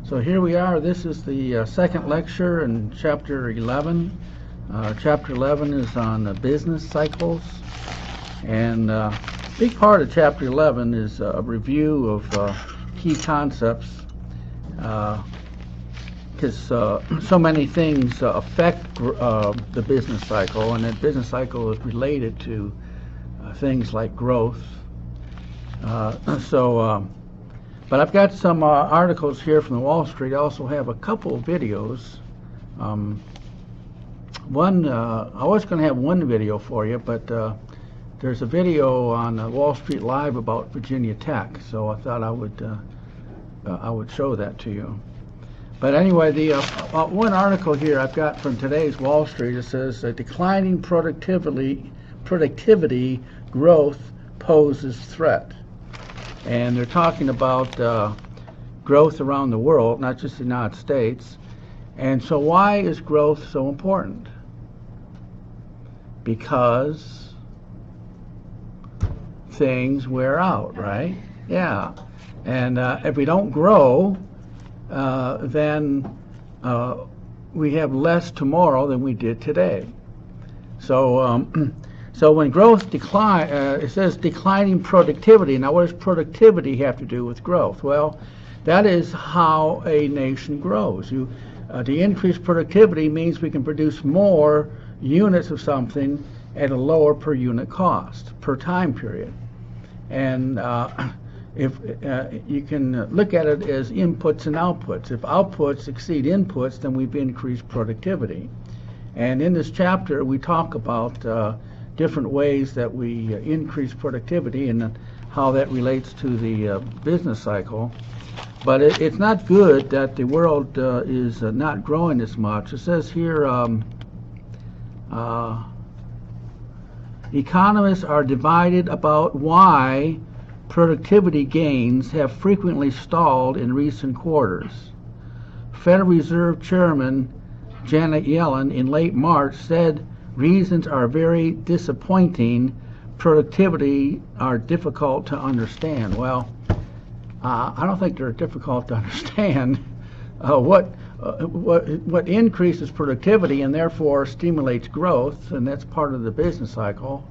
So here we are. This is the second lecture in Chapter 11. Chapter 11 is on business cycles. And a big part of Chapter 11 is a review of key concepts because so many things affect the business cycle, and that business cycle is related to things like growth. But I've got some articles here from the Wall Street. I also have a couple of videos. I was going to have one video for you, but there's a video on Wall Street Live about Virginia Tech, so I thought I would show that to you. But anyway, the one article here I've got from today's Wall Street, it says declining productivity growth poses threat. And they're talking about growth around the world, not just the United States. And so why is growth so important? Because things wear out, right? Yeah. And if we don't grow, then we have less tomorrow than we did today. So so when growth decline, it says declining productivity. Now, what does productivity have to do with growth? Well, that is how a nation grows. To increase productivity means we can produce more units of something at a lower per unit cost per time period. And if you can look at it as inputs and outputs. If outputs exceed inputs, then we've increased productivity. And in this chapter, we talk about different ways that we increase productivity and how that relates to the business cycle. But it's not good that the world is not growing as much. It says here, economists are divided about why productivity gains have frequently stalled in recent quarters. Federal Reserve Chairman Janet Yellen in late March said reasons are very disappointing. Productivity are difficult to understand. Well, I don't think they're difficult to understand. What increases productivity and therefore stimulates growth, and that's part of the business cycle,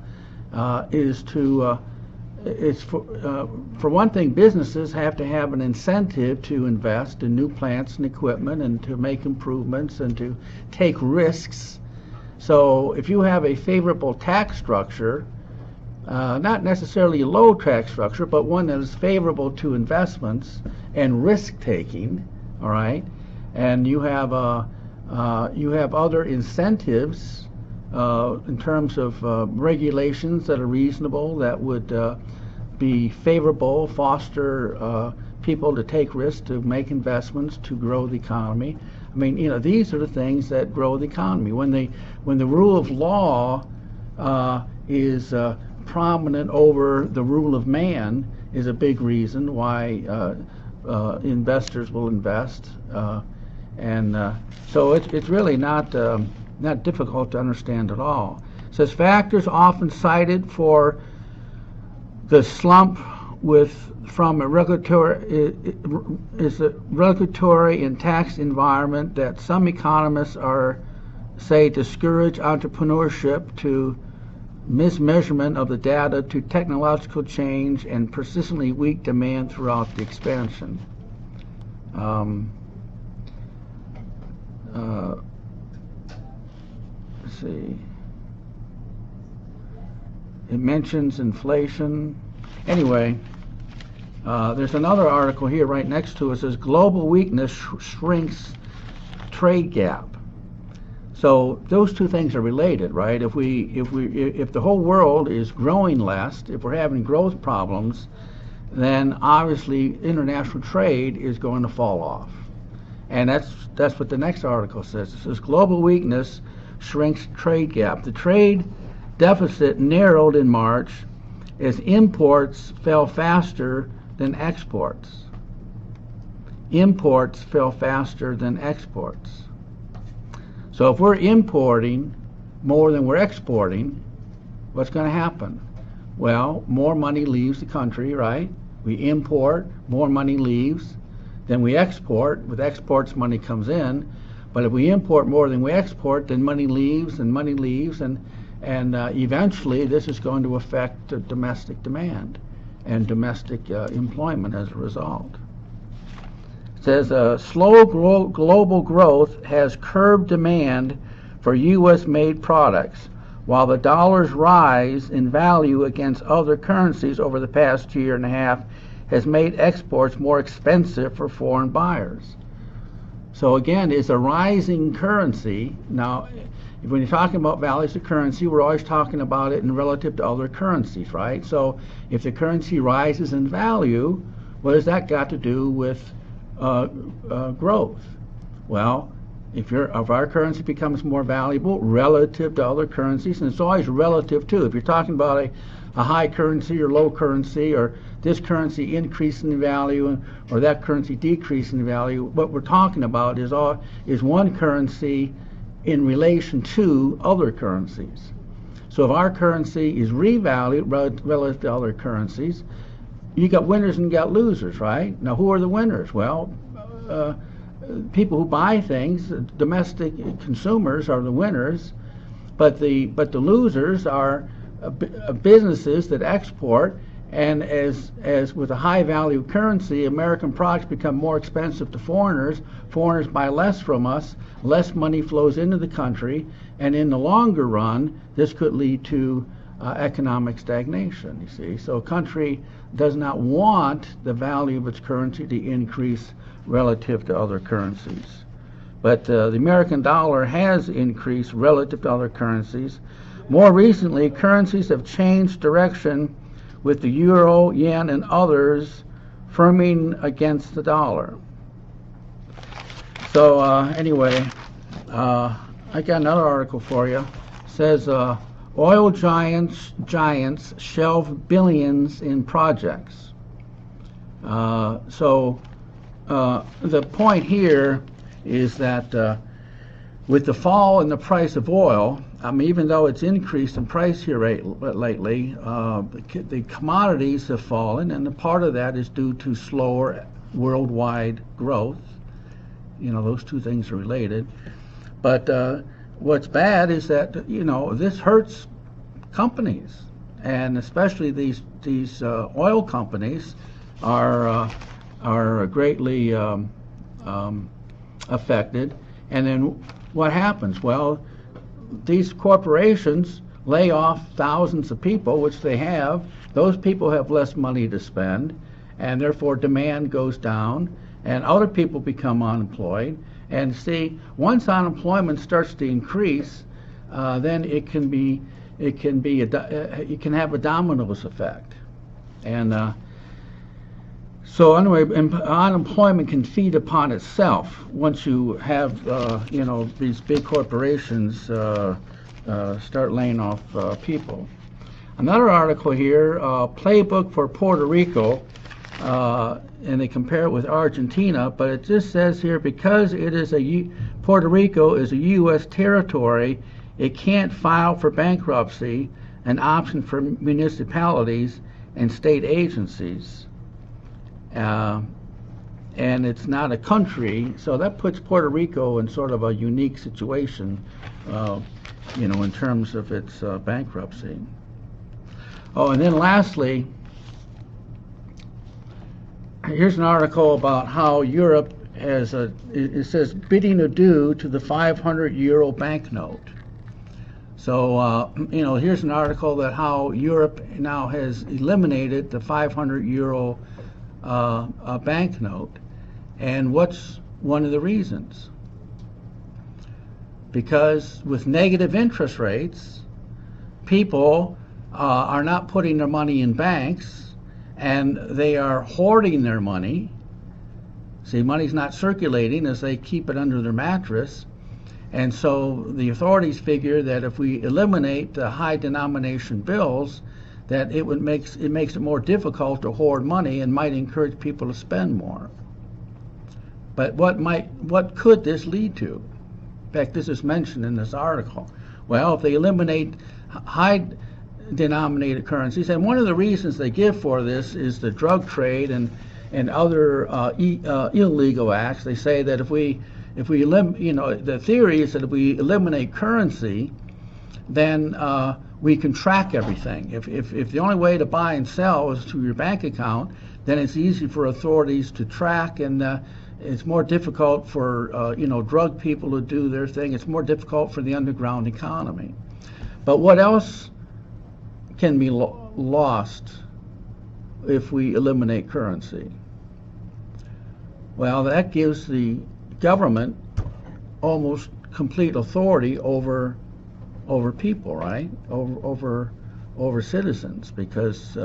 is to for one thing, businesses have to have an incentive to invest in new plants and equipment and to make improvements and to take risks. So if you have a favorable tax structure, not necessarily a low tax structure, but one that is favorable to investments and risk-taking, all right, and you have other incentives in terms of regulations that are reasonable, that would be favorable, foster people to take risks, to make investments, to grow the economy. I mean, these are the things that grow the economy. When the rule of law is prominent over the rule of man, is a big reason why investors will invest, and so it's really not difficult to understand at all. It says factors often cited for the slump from a regulatory and tax environment that some economists say discourage entrepreneurship, to mismeasurement of the data, to technological change and persistently weak demand throughout the expansion. Let's see. It mentions inflation. Anyway, there's another article here right next to it. It says global weakness shrinks trade gap. So those two things are related, right? If the whole world is growing less, if we're having growth problems, then obviously international trade is going to fall off. And that's what the next article says. It says global weakness shrinks trade gap. The trade deficit narrowed in March as imports fell faster than exports. Imports fell faster than exports. So if we're importing more than we're exporting, what's going to happen? Well, more money leaves the country, right? We import, more money leaves. than we export. With exports, money comes in. But if we import more than we export, then money leaves, and eventually this is going to affect domestic demand and domestic employment as a result. It says slow global growth has curbed demand for U.S.-made products, while the dollar's rise in value against other currencies over the past year and a half has made exports more expensive for foreign buyers. So again, it's a rising currency. Now, when you're talking about values of currency, we're always talking about it in relative to other currencies, right? So if the currency rises in value, what has that got to do with growth? Well, if our currency becomes more valuable relative to other currencies, and it's always relative too. If you're talking about a high currency or low currency, or this currency increasing in value or that currency decreasing in value, what we're talking about is one currency in relation to other currencies. So if our currency is revalued relative to other currencies, you got winners and you got losers, right? Now, who are the winners? Well, people who buy things, domestic consumers are the winners, but the losers are businesses that export. And as with a high value currency, American products become more expensive to foreigners. Foreigners buy less from us, less money flows into the country, and in the longer run, this could lead to economic stagnation, you see. So a country does not want the value of its currency to increase relative to other currencies. But the American dollar has increased relative to other currencies. More recently, currencies have changed direction, with the euro, yen, and others firming against the dollar. So anyway, I got another article for you. It says oil giants shelve billions in projects. So the point here is that with the fall in the price of oil, even though it's increased in price here lately, the commodities have fallen, and a part of that is due to slower worldwide growth. You know, those two things are related. But what's bad is that, this hurts companies, and especially these oil companies are greatly affected. And then what happens? Well, these corporations lay off thousands of people, which they have. Those people have less money to spend, and therefore demand goes down, and other people become unemployed. And see, once unemployment starts to increase, then it can have a dominoes effect. And so anyway, unemployment can feed upon itself once you have, these big corporations start laying off people. Another article here, playbook for Puerto Rico, and they compare it with Argentina, but it just says here, because it is Puerto Rico is a U.S. territory, it can't file for bankruptcy, an option for municipalities and state agencies. And it's not a country, so that puts Puerto Rico in sort of a unique situation, in terms of its bankruptcy. Oh, and then lastly, here's an article about how Europe it says bidding adieu to the 500-euro banknote. So, here's an article that how Europe now has eliminated the 500-euro banknote. And what's one of the reasons? Because with negative interest rates, people are not putting their money in banks, and they are hoarding their money. See, money's not circulating as they keep it under their mattress. And so the authorities figure that if we eliminate the high denomination bills, that it makes it more difficult to hoard money and might encourage people to spend more. But what could this lead to? In fact, this is mentioned in this article. Well, if they eliminate high denominated currencies, and one of the reasons they give for this is the drug trade, and and other illegal acts. They say that if we the theory is that if we eliminate currency, then we can track everything. If the only way to buy and sell is through your bank account, then it's easy for authorities to track, and it's more difficult for drug people to do their thing. It's more difficult for the underground economy. But what else can be lost if we eliminate currency? Well, that gives the government almost complete authority over people, right? Over citizens, because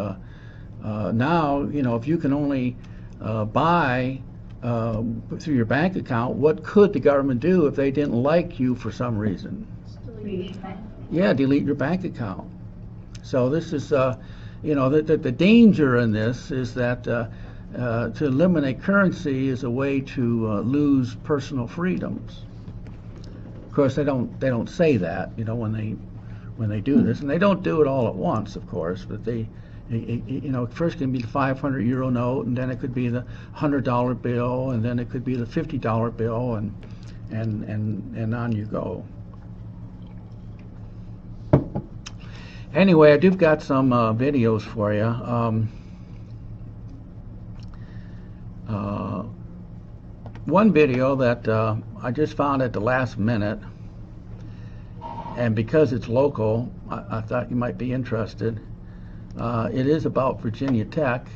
now, if you can only buy through your bank account, what could the government do if they didn't like you for some reason? Delete your bank account. So this is, the danger in this is that to eliminate currency is a way to lose personal freedoms. Of course, they don't say that, when they do this, and they don't do it all at once, of course. But first it can be the 500 euro note, and then it could be the $100 bill, and then it could be the $50 bill, and on you go. Anyway, I do got some videos for you. One video that I just found at the last minute, and because it's local, I thought you might be interested. It is about Virginia Tech.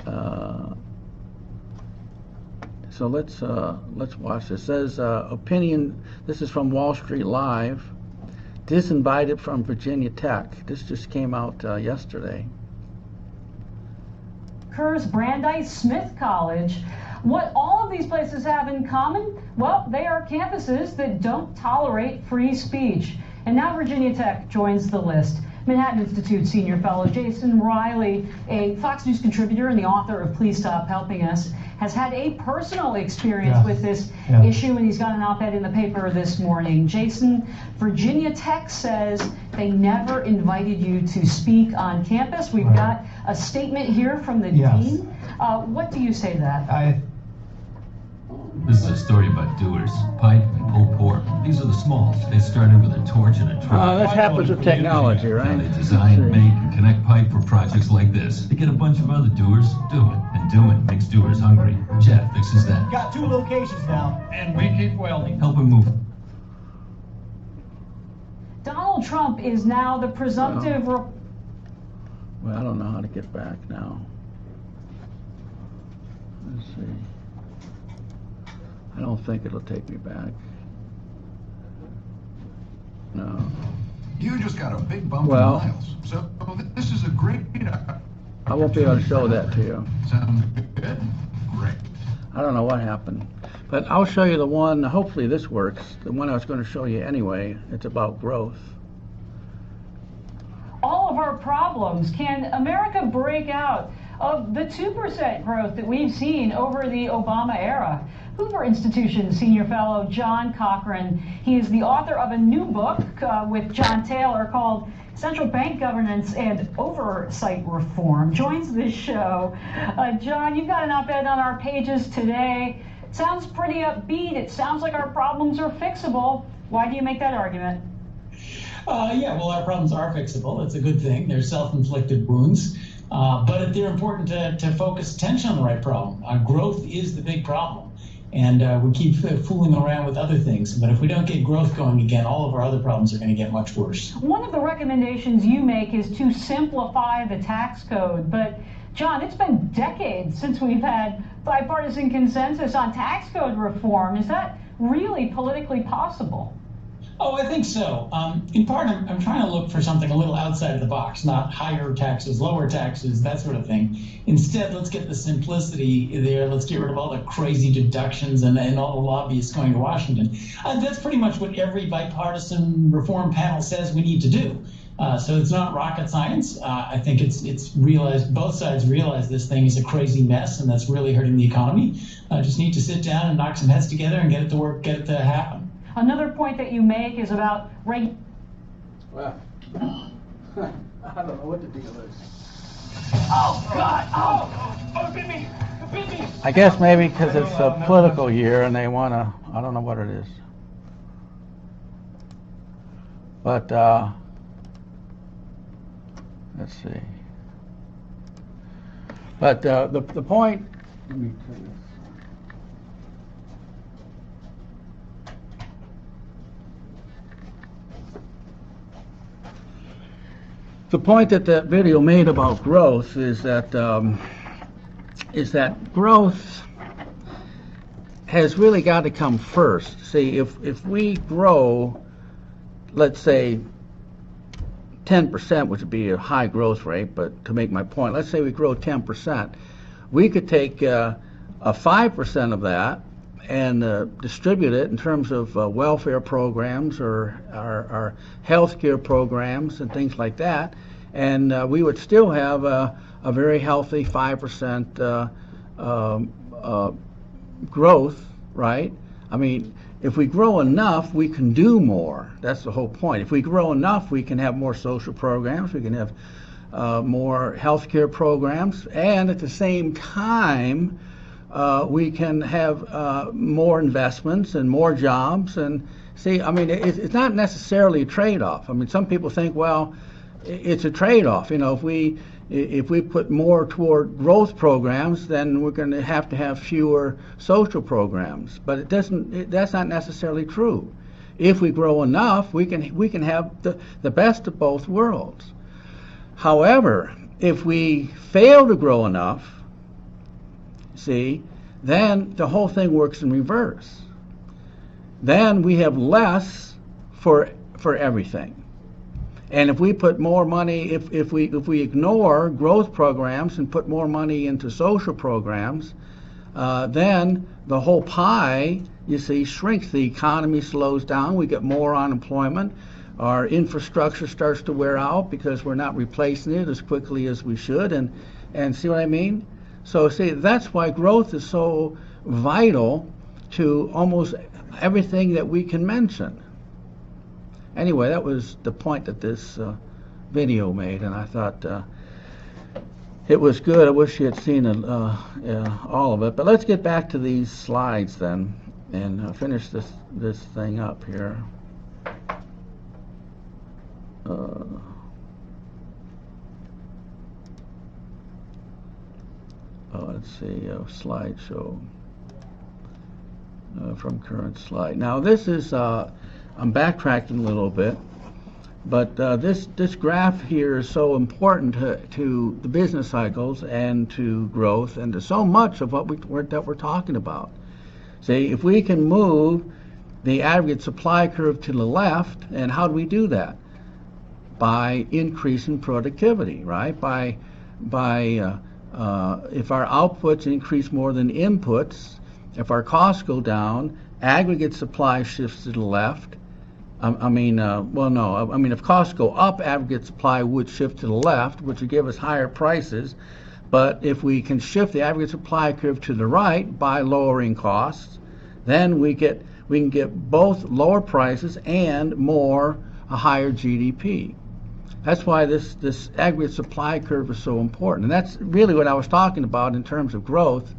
So let's watch this. It says opinion. This is from Wall Street Live. Disinvited from Virginia Tech. This just came out yesterday. Kerr's Brandeis Smith College. What all of these places have in common? Well, they are campuses that don't tolerate free speech. And now Virginia Tech joins the list. Manhattan Institute senior fellow Jason Riley, a Fox News contributor and the author of Please Stop Helping Us, has had a personal experience with this issue, and he's got an op-ed in the paper this morning. Jason, Virginia Tech says they never invited you to speak on campus. We've got a statement here from the dean. What do you say to that? This is a story about doers, pipe and pulled pork. These are the smalls. They started with a torch and a truck. This happens with technology, right? Now they design, make, and connect pipe for projects like this. They get a bunch of other doers doing, and doing makes doers hungry. Jeff fixes that. Got 2 locations now, and we keep welding. Help him move. Donald Trump is now the presumptive... Well, I don't know how to get back now. Let's see. I don't think it'll take me back. No. You just got a big bump in miles. So this is a great... I won't be able to show that to you. Sounds good? Great. I don't know what happened. But I'll show you the one, hopefully this works, the one I was going to show you anyway. It's about growth. All of our problems. Can America break out of the 2% growth that we've seen over the Obama era? Hoover Institution senior fellow John Cochran. He is the author of a new book with John Taylor called Central Bank Governance and Oversight Reform. Joins this show. John, you've got an op-ed on our pages today. Sounds pretty upbeat. It sounds like our problems are fixable. Why do you make that argument? Well, our problems are fixable. It's a good thing. They're self-inflicted wounds. But they're important to focus attention on the right problem. Growth is the big problem. And we keep fooling around with other things. But if we don't get growth going again, all of our other problems are going to get much worse. One of the recommendations you make is to simplify the tax code. But, John, it's been decades since we've had bipartisan consensus on tax code reform. Is that really politically possible? Oh, I think so. In part, I'm trying to look for something a little outside of the box, not higher taxes, lower taxes, that sort of thing. Instead, let's get the simplicity there. Let's get rid of all the crazy deductions and all the lobbyists going to Washington. That's pretty much what every bipartisan reform panel says we need to do. So it's not rocket science. I think it's realized, both sides realize this thing is a crazy mess, and that's really hurting the economy. Just need to sit down and knock some heads together and get it to work, get it to happen. Another point that you make is about Well, I don't know what the deal is. Oh, God! Oh, it bit me! It bit me! I guess maybe because it's a political year and they want to, I don't know what it is. But, let's see. But the point, let me tell you. The point that that video made about growth is that growth has really got to come first. See, if we grow, let's say 10%, which would be a high growth rate, but to make my point, let's say we grow 10%, we could take a 5% of that and distribute it in terms of welfare programs or our health care programs and things like that, and we would still have a very healthy 5% growth, right? I mean, if we grow enough, we can do more. That's the whole point. If we grow enough, we can have more social programs, we can have more health care programs, and at the same time, we can have more investments and more jobs. And see, I mean, it's not necessarily a trade-off. I mean, some people think, well, it's a trade-off. You know, if we put more toward growth programs, then we're going to have fewer social programs. But it doesn't. That's not necessarily true. If we grow enough, we can have the best of both worlds. However, if we fail to grow enough, see, then the whole thing works in reverse. Then we have less for everything. And if we put more money, if we ignore growth programs and put more money into social programs, then the whole pie, you see, shrinks. The economy slows down. We get more unemployment. Our infrastructure starts to wear out because we're not replacing it as quickly as we should. And see what I mean? So see, that's why growth is so vital to almost everything that we can mention. Anyway, that was the point that this video made, and I thought it was good. I wish you had seen all of it. But let's get back to these slides then and finish this thing up here. Let's see, slideshow from current slide. Now this is, I'm backtracking a little bit, but this graph here is so important to the business cycles and to growth and to so much of what we're talking about. See, if we can move the aggregate supply curve to the left, and how do we do that? By increasing productivity, right? By if our outputs increase more than inputs, if our costs go down, aggregate supply shifts to the left. If costs go up, aggregate supply would shift to the left, which would give us higher prices. But if we can shift the aggregate supply curve to the right by lowering costs, then we can get both lower prices and a higher GDP. That's why this aggregate supply curve is so important, and that's really what I was talking about in terms of growth.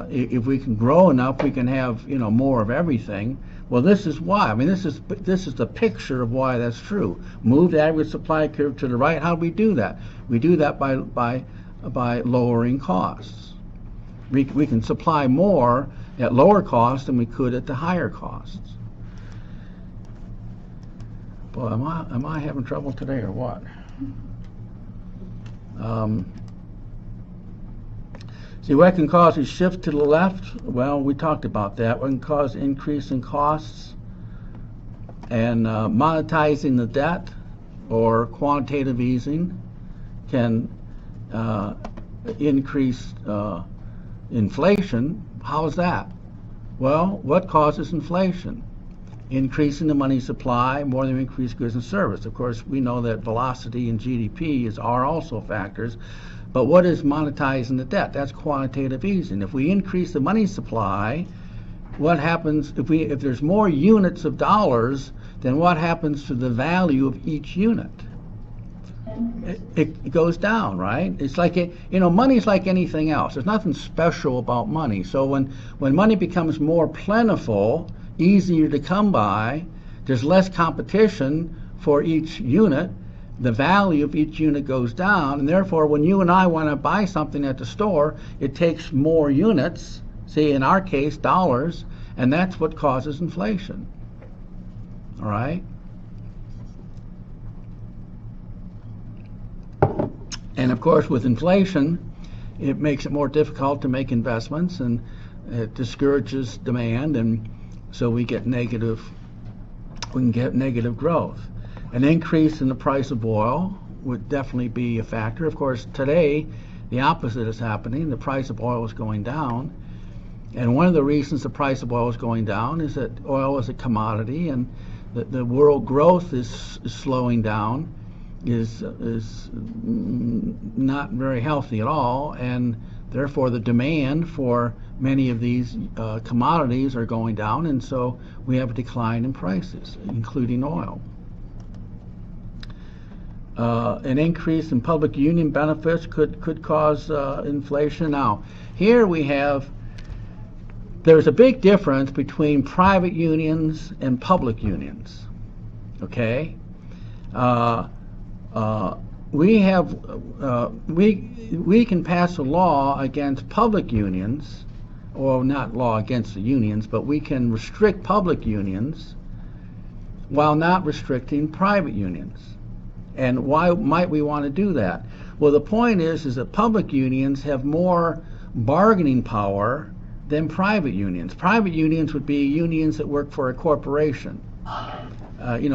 If we can grow enough, we can have more of everything. Well, this is why. I mean, this is the picture of why that's true. Move the aggregate supply curve to the right. How do we do that? We do that by lowering costs. We can supply more at lower cost than we could at the higher costs. Boy, am I having trouble today or what? See, what can cause a shift to the left? Well, we talked about that. What can cause increase in costs? And monetizing the debt or quantitative easing can increase inflation. How's that? Well, what causes inflation? Increasing the money supply more than increased goods and service. Of course, we know that velocity and GDP are also factors. But what is monetizing the debt? That's quantitative easing. If we increase the money supply, what happens if there's more units of dollars, then what happens to the value of each unit? it goes down, right? It's like money's like anything else. There's nothing special about money. So when money becomes more plentiful, easier to come by, there's less competition for each unit. The value of each unit goes down, and therefore when you and I want to buy something at the store, it takes more units, say in our case dollars, and that's what causes inflation. All right? And of course with inflation, it makes it more difficult to make investments, and it discourages demand, and so we can get negative growth. An increase in the price of oil would definitely be a factor. Of course, today, the opposite is happening. The price of oil is going down. And one of the reasons the price of oil is going down is that oil is a commodity, and the world growth is slowing down, is not very healthy at all, and therefore the demand for many of these commodities are going down, and so we have a decline in prices, including oil. An increase in public union benefits could cause inflation. Now, here there's a big difference between private unions and public unions. Okay, we can pass a law against public unions, or not law against the unions, but we can restrict public unions while not restricting private unions. And why might we want to do that? Well, the point is that public unions have more bargaining power than private unions. Private unions would be unions that work for a corporation,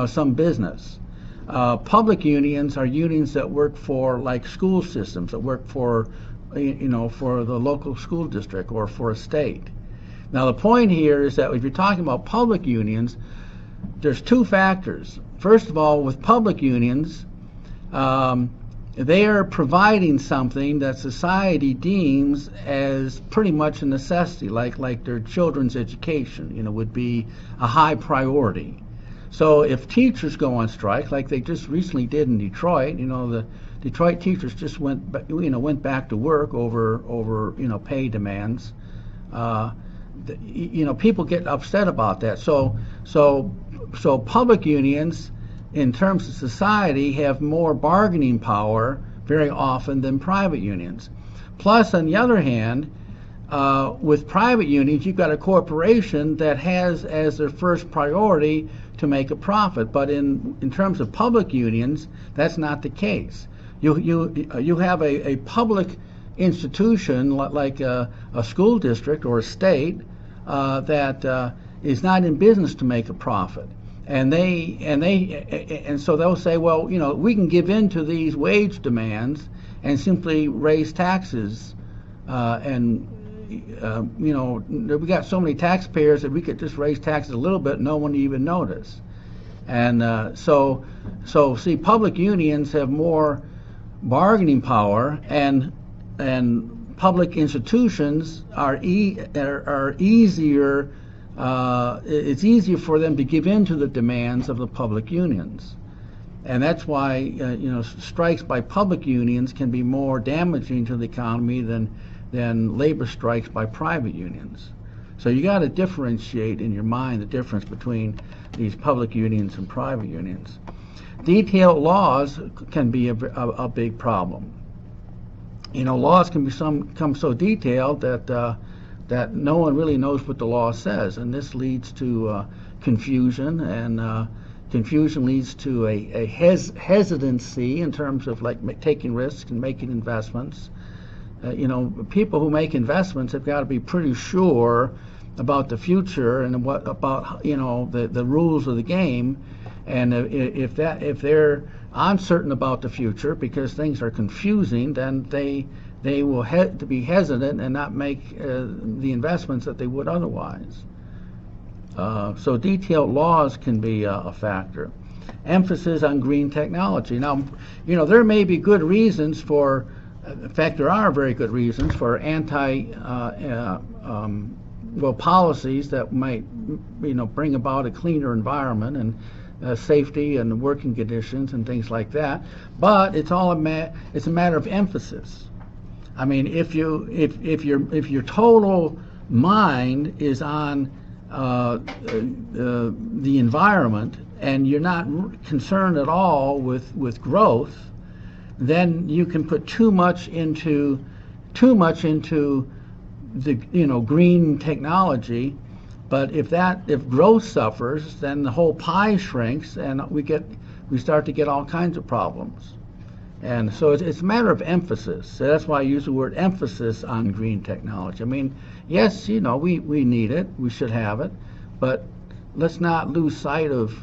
some business. Public unions are unions that work for, like, school systems, that work for, for the local school district or for a state. Now, the point here is that if you're talking about public unions, there's two factors. First of all, with public unions, they are providing something that society deems as pretty much a necessity, like their children's education, would be a high priority. So if teachers go on strike, like they just recently did in Detroit, the Detroit teachers just went back to work over pay demands. People get upset about that. So public unions, in terms of society, have more bargaining power very often than private unions. Plus, on the other hand, with private unions, you've got a corporation that has as their first priority to make a profit. But in terms of public unions, that's not the case. You have a public institution like a school district or a state that is not in business to make a profit. And so they'll say, well, we can give in to these wage demands and simply raise taxes, we got so many taxpayers that we could just raise taxes a little bit, no one would even notice. And so see, public unions have more bargaining power, and public institutions are easier. It's easier for them to give in to the demands of the public unions, and that's why strikes by public unions can be more damaging to the economy than labor strikes by private unions. So you got to differentiate in your mind the difference between these public unions and private unions. Detailed laws can be a big problem. Laws can become so detailed that no one really knows what the law says, and this leads to confusion, and confusion leads to a hesitancy in terms of taking risks and making investments. People who make investments have got to be pretty sure about the future and about the rules of the game, and if they're uncertain about the future because things are confusing, then they will be hesitant and not make the investments that they would otherwise. So detailed laws can be a factor. Emphasis on green technology. Now, there may be good reasons for, in fact, there are very good reasons for policies that might, bring about a cleaner environment, and safety and working conditions and things like that. But it's it's a matter of emphasis. I mean, if your total mind is on the environment and you're not concerned at all with growth, then you can put too much into the green technology. But if growth suffers, then the whole pie shrinks, and we start to get all kinds of problems. And so it's a matter of emphasis. So that's why I use the word emphasis on green technology. I mean, yes, we need it, we should have it, but let's not lose sight of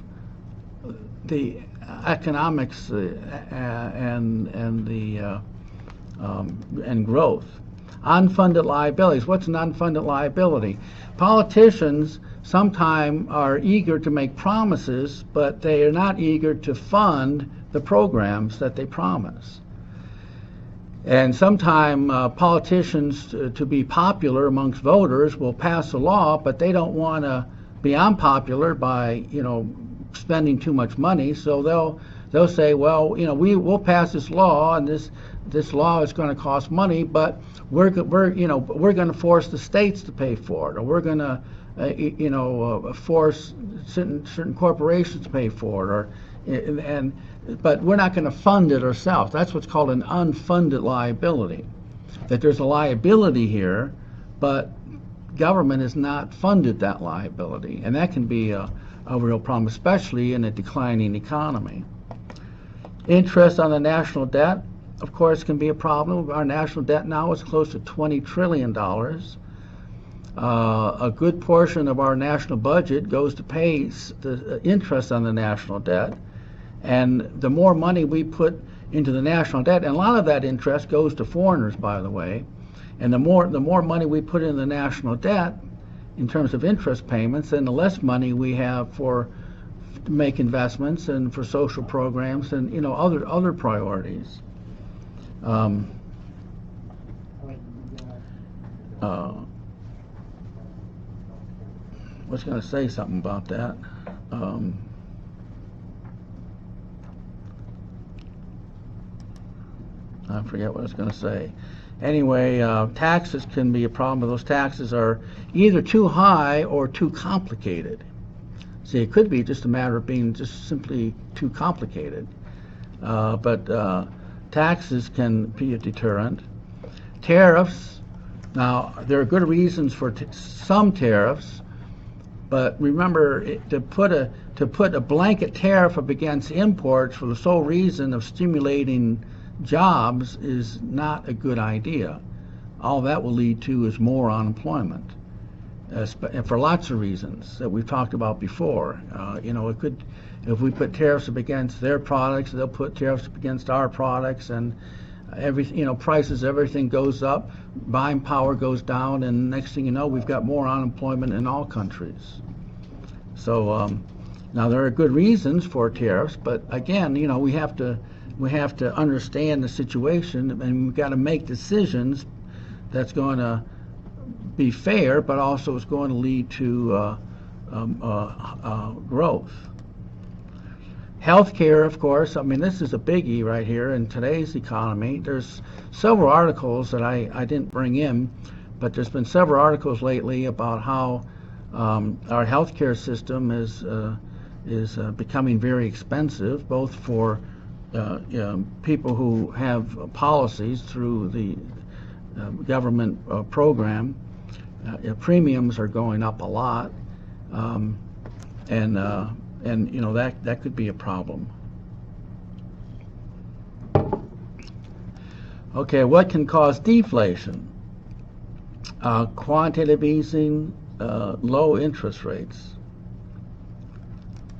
the economics and growth. Unfunded liabilities. What's an unfunded liability? Politicians sometimes are eager to make promises, but they are not eager to fund the programs that they promise. And sometimes politicians, to be popular amongst voters, will pass a law, but they don't want to be unpopular by spending too much money. So they'll say, well, we'll pass this law, and this law is going to cost money, but we're going to force the states to pay for it, or we're going to force certain corporations to pay for it, but we're not going to fund it ourselves. That's what's called an unfunded liability. That there's a liability here, but government has not funded that liability, and that can be a real problem, especially in a declining economy. Interest on the national debt, of course, can be a problem. Our national debt now is close to $20 trillion. A good portion of our national budget goes to pay the interest on the national debt. And the more money we put into the national debt, and a lot of that interest goes to foreigners, by the way, and the more money we put in the national debt in terms of interest payments, then the less money we have to make investments and for social programs and other priorities. I was going to say something about that. I forget what I was going to say. Anyway, taxes can be a problem, but those taxes are either too high or too complicated. See, it could be just a matter of being just simply too complicated. But taxes can be a deterrent. Tariffs, now there are good reasons for some tariffs, but remember, to put a blanket tariff up against imports for the sole reason of stimulating jobs is not a good idea. All that will lead to is more unemployment, for lots of reasons that we've talked about before. It could, if we put tariffs up against their products, they'll put tariffs up against our products, and prices, everything goes up, buying power goes down, and next thing you know, we've got more unemployment in all countries. So now there are good reasons for tariffs, but again, we have to understand the situation, and we've got to make decisions that's going to be fair, but also is going to lead to growth. Healthcare, of course, I mean, this is a biggie right here in today's economy. There's several articles that I didn't bring in, but there's been several articles lately about how our healthcare system is becoming very expensive, both for people who have policies through the government program. Premiums are going up a lot, and that could be a problem. Okay, what can cause deflation? Quantitative easing, low interest rates,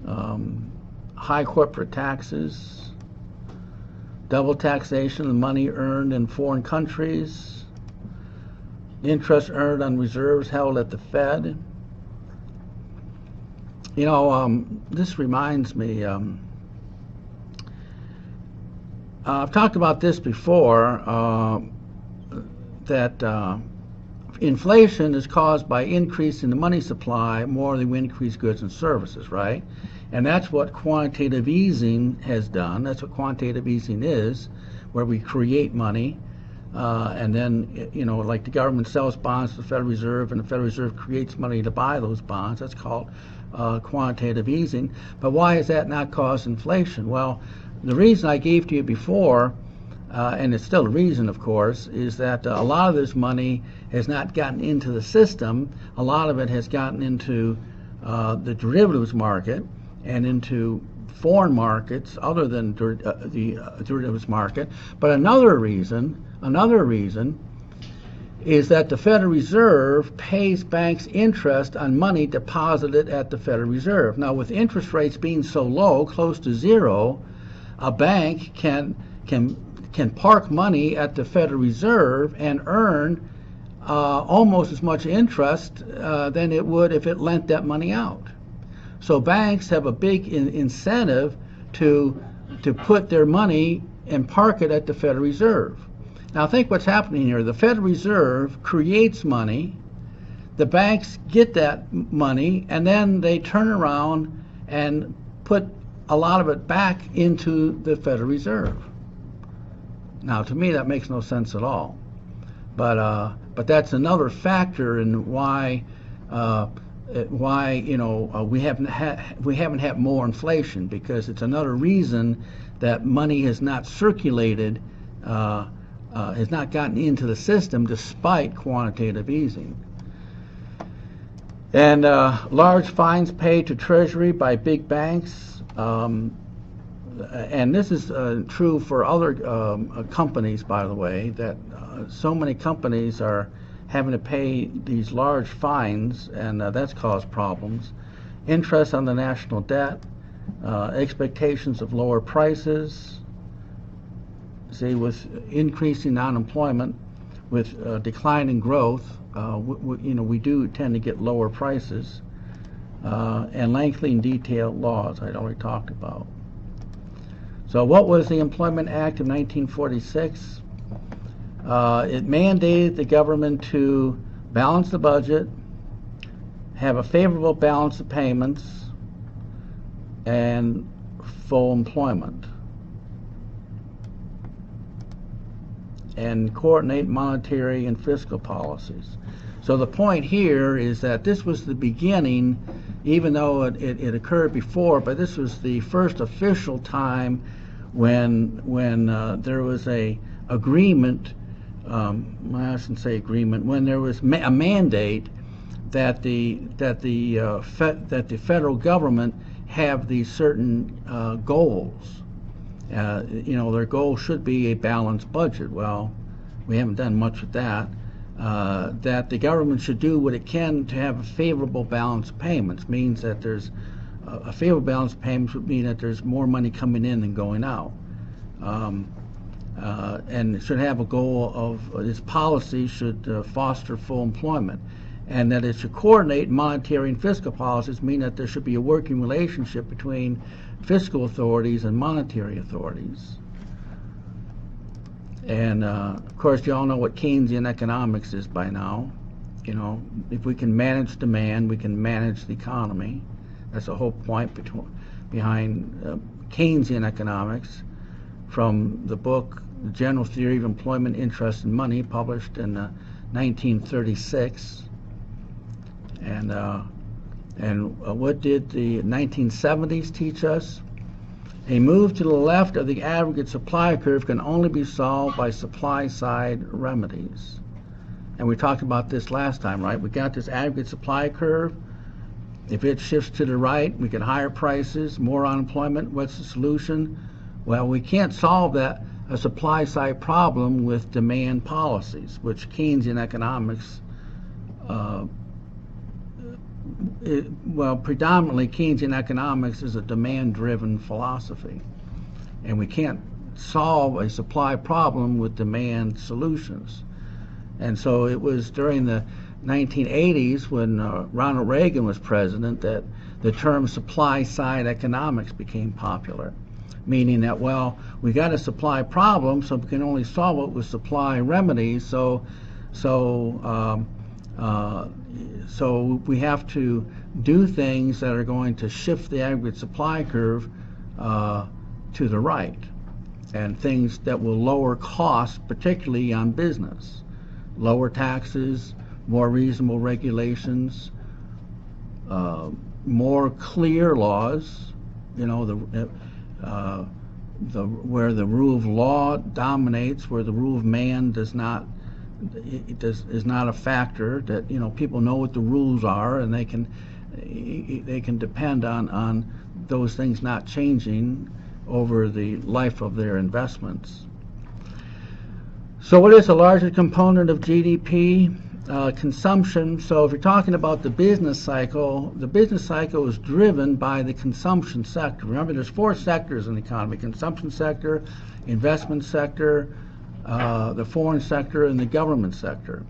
high corporate taxes, double taxation of money earned in foreign countries, interest earned on reserves held at the Fed. This reminds me, I've talked about this before, that inflation is caused by increase in the money supply more than we increase goods and services, right? And that's what quantitative easing has done. That's what quantitative easing is, where we create money, and then, like the government sells bonds to the Federal Reserve, and the Federal Reserve creates money to buy those bonds. That's called quantitative easing. But why has that not caused inflation? Well, the reason I gave to you before, and it's still a reason, of course, is that a lot of this money has not gotten into the system. A lot of it has gotten into the derivatives market and into foreign markets other than the derivatives market. But another reason is that the Federal Reserve pays banks interest on money deposited at the Federal Reserve. Now, with interest rates being so low, close to zero, a bank can park money at the Federal Reserve and earn almost as much interest than it would if it lent that money out. So banks have a big incentive to put their money and park it at the Federal Reserve. Now think what's happening here. The Federal Reserve creates money, the banks get that money, and then they turn around and put a lot of it back into the Federal Reserve. Now to me that makes no sense at all. But that's another factor in why we haven't had more inflation, because it's another reason that money has not circulated, has not gotten into the system despite quantitative easing. And large fines paid to Treasury by big banks, and this is true for other companies, by the way, that so many companies are having to pay these large fines, and that's caused problems. Interest on the national debt, expectations of lower prices. See, with increasing unemployment, with declining growth, we do tend to get lower prices, and lengthy and detailed laws I'd already talked about. So what was the Employment Act of 1946? It mandated the government to balance the budget, have a favorable balance of payments, and full employment, and coordinate monetary and fiscal policies. So the point here is that this was the beginning, even though it occurred before, but this was the first official time when there was a agreement, I shouldn't say agreement, when there was a mandate that the federal government have these certain goals. Their goal should be a balanced budget. Well, we haven't done much with that. That the government should do what it can to have a favorable balance of payments. Means that there's a favorable balance of payments would mean that there's more money coming in than going out. And it should have a goal of its policy should foster full employment, and that it should coordinate monetary and fiscal policies, mean that there should be a working relationship between fiscal authorities and monetary authorities. And of course, you all know what Keynesian economics is by now. If we can manage demand, we can manage the economy. That's the whole point behind Keynesian economics, from the book The General Theory of Employment, Interest, and Money, published in 1936. And what did the 1970s teach us? A move to the left of the aggregate supply curve can only be solved by supply-side remedies. And we talked about this last time, right? We got this aggregate supply curve. If it shifts to the right, we get higher prices, more unemployment. What's the solution? Well, we can't solve a supply-side problem with demand policies, which Keynesian economics, predominantly Keynesian economics is a demand-driven philosophy. And we can't solve a supply problem with demand solutions. And so it was during the 1980s, when Ronald Reagan was president, that the term supply-side economics became popular, meaning that, well, we got a supply problem, so we can only solve it with supply remedies. So So we have to do things that are going to shift the aggregate supply curve to the right, and things that will lower costs, particularly on business. Lower taxes, more reasonable regulations, more clear laws, where the rule of law dominates, where the rule of man is not a factor. That people know what the rules are, and they can depend on those things not changing over the life of their investments. So what is the largest component of GDP? Consumption. So if you're talking about the business cycle is driven by the consumption sector. Remember, there's 4 sectors in the economy: consumption sector, investment sector, the foreign sector, and the government sector.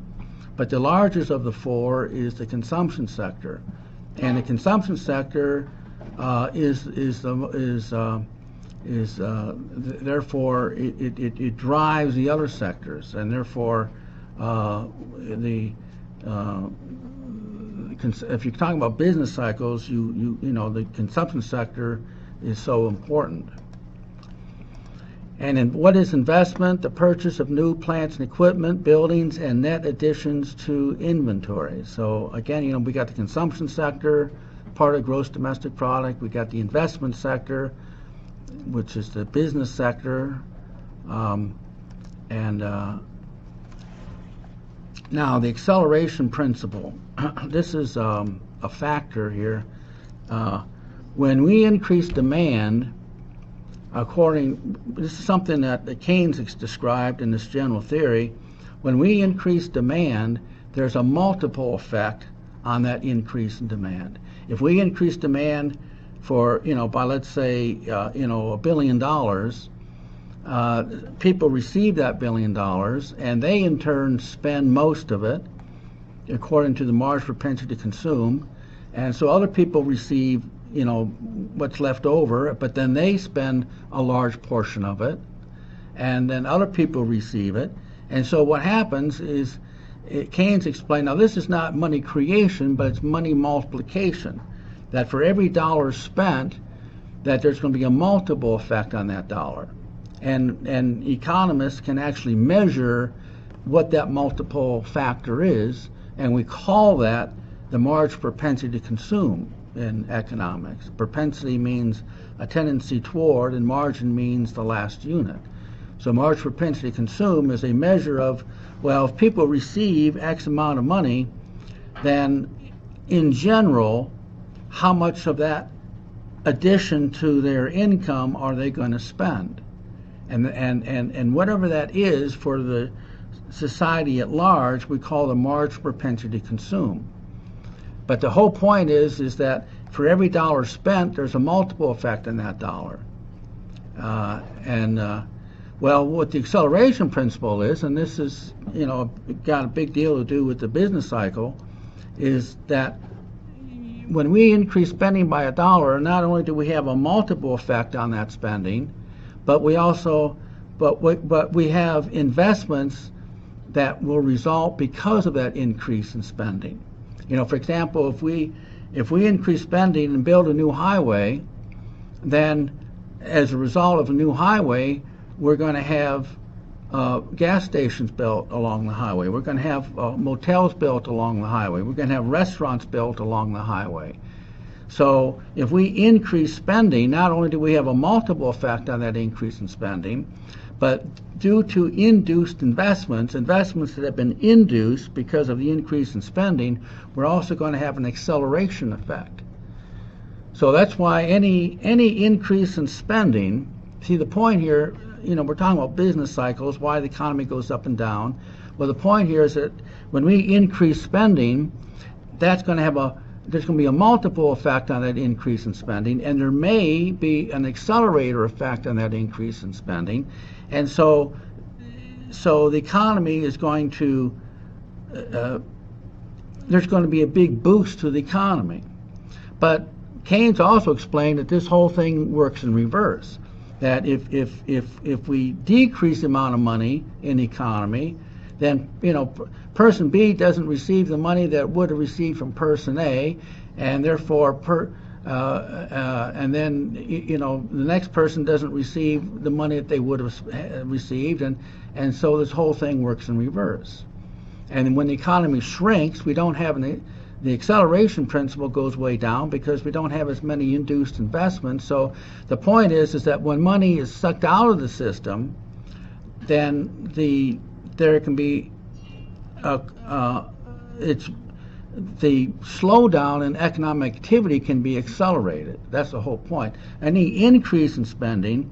But the largest of the 4 is the consumption sector, and the consumption sector therefore it drives the other sectors, and therefore if you're talking about business cycles, the consumption sector is so important. And what is investment? The purchase of new plants and equipment, buildings, and net additions to inventory. So again, we got the consumption sector, part of gross domestic product. We got the investment sector, which is the business sector, now the acceleration principle. This is a factor here. When we increase demand, this is something that Keynes described in this general theory. When we increase demand, there's a multiple effect on that increase in demand. If we increase demand for, by let's say, $1 billion, people receive that $1 billion, and they in turn spend most of it according to the Marx propensity to consume, and so other people receive what's left over, but then they spend a large portion of it, and then other people receive it. And so what happens is, Keynes explained, now this is not money creation, but it's money multiplication, that for every dollar spent, that there's going to be a multiple effect on that dollar. And economists can actually measure what that multiple factor is, and we call that the Marx propensity to consume in economics. Propensity means a tendency toward, and margin means the last unit. So Marx propensity to consume is a measure of, well, if people receive X amount of money, then in general, how much of that addition to their income are they going to spend? And whatever that is for the society at large, we call the Marx propensity to consume. But the whole point is that for every dollar spent, there's a multiple effect on that dollar. Well, what the acceleration principle is, and this is, got a big deal to do with the business cycle, is that when we increase spending by $1, not only do we have a multiple effect on that spending, but we also, but we have investments that will result because of that increase in spending. For example, if we increase spending and build a new highway, then as a result of a new highway, we're going to have gas stations built along the highway. We're going to have motels built along the highway. We're going to have restaurants built along the highway. So if we increase spending, not only do we have a multiple effect on that increase in spending, but due to induced investments that have been induced because of the increase in spending, we're also going to have an acceleration effect. So that's why any increase in spending, see the point here, we're talking about business cycles, why the economy goes up and down. Well, the point here is that when we increase spending, there's going to be a multiple effect on that increase in spending, and there may be an accelerator effect on that increase in spending. And so the economy is going to, there's going to be a big boost to the economy. But Keynes also explained that this whole thing works in reverse, that if we decrease the amount of money in the economy, then person B doesn't receive the money that would have received from person A, and therefore and then the next person doesn't receive the money that they would have received, and so this whole thing works in reverse. And when the economy shrinks, we don't have the acceleration principle goes way down because we don't have as many induced investments. So the point is that when money is sucked out of the system, then there can be the slowdown in economic activity can be accelerated. That's the whole point. Any increase in spending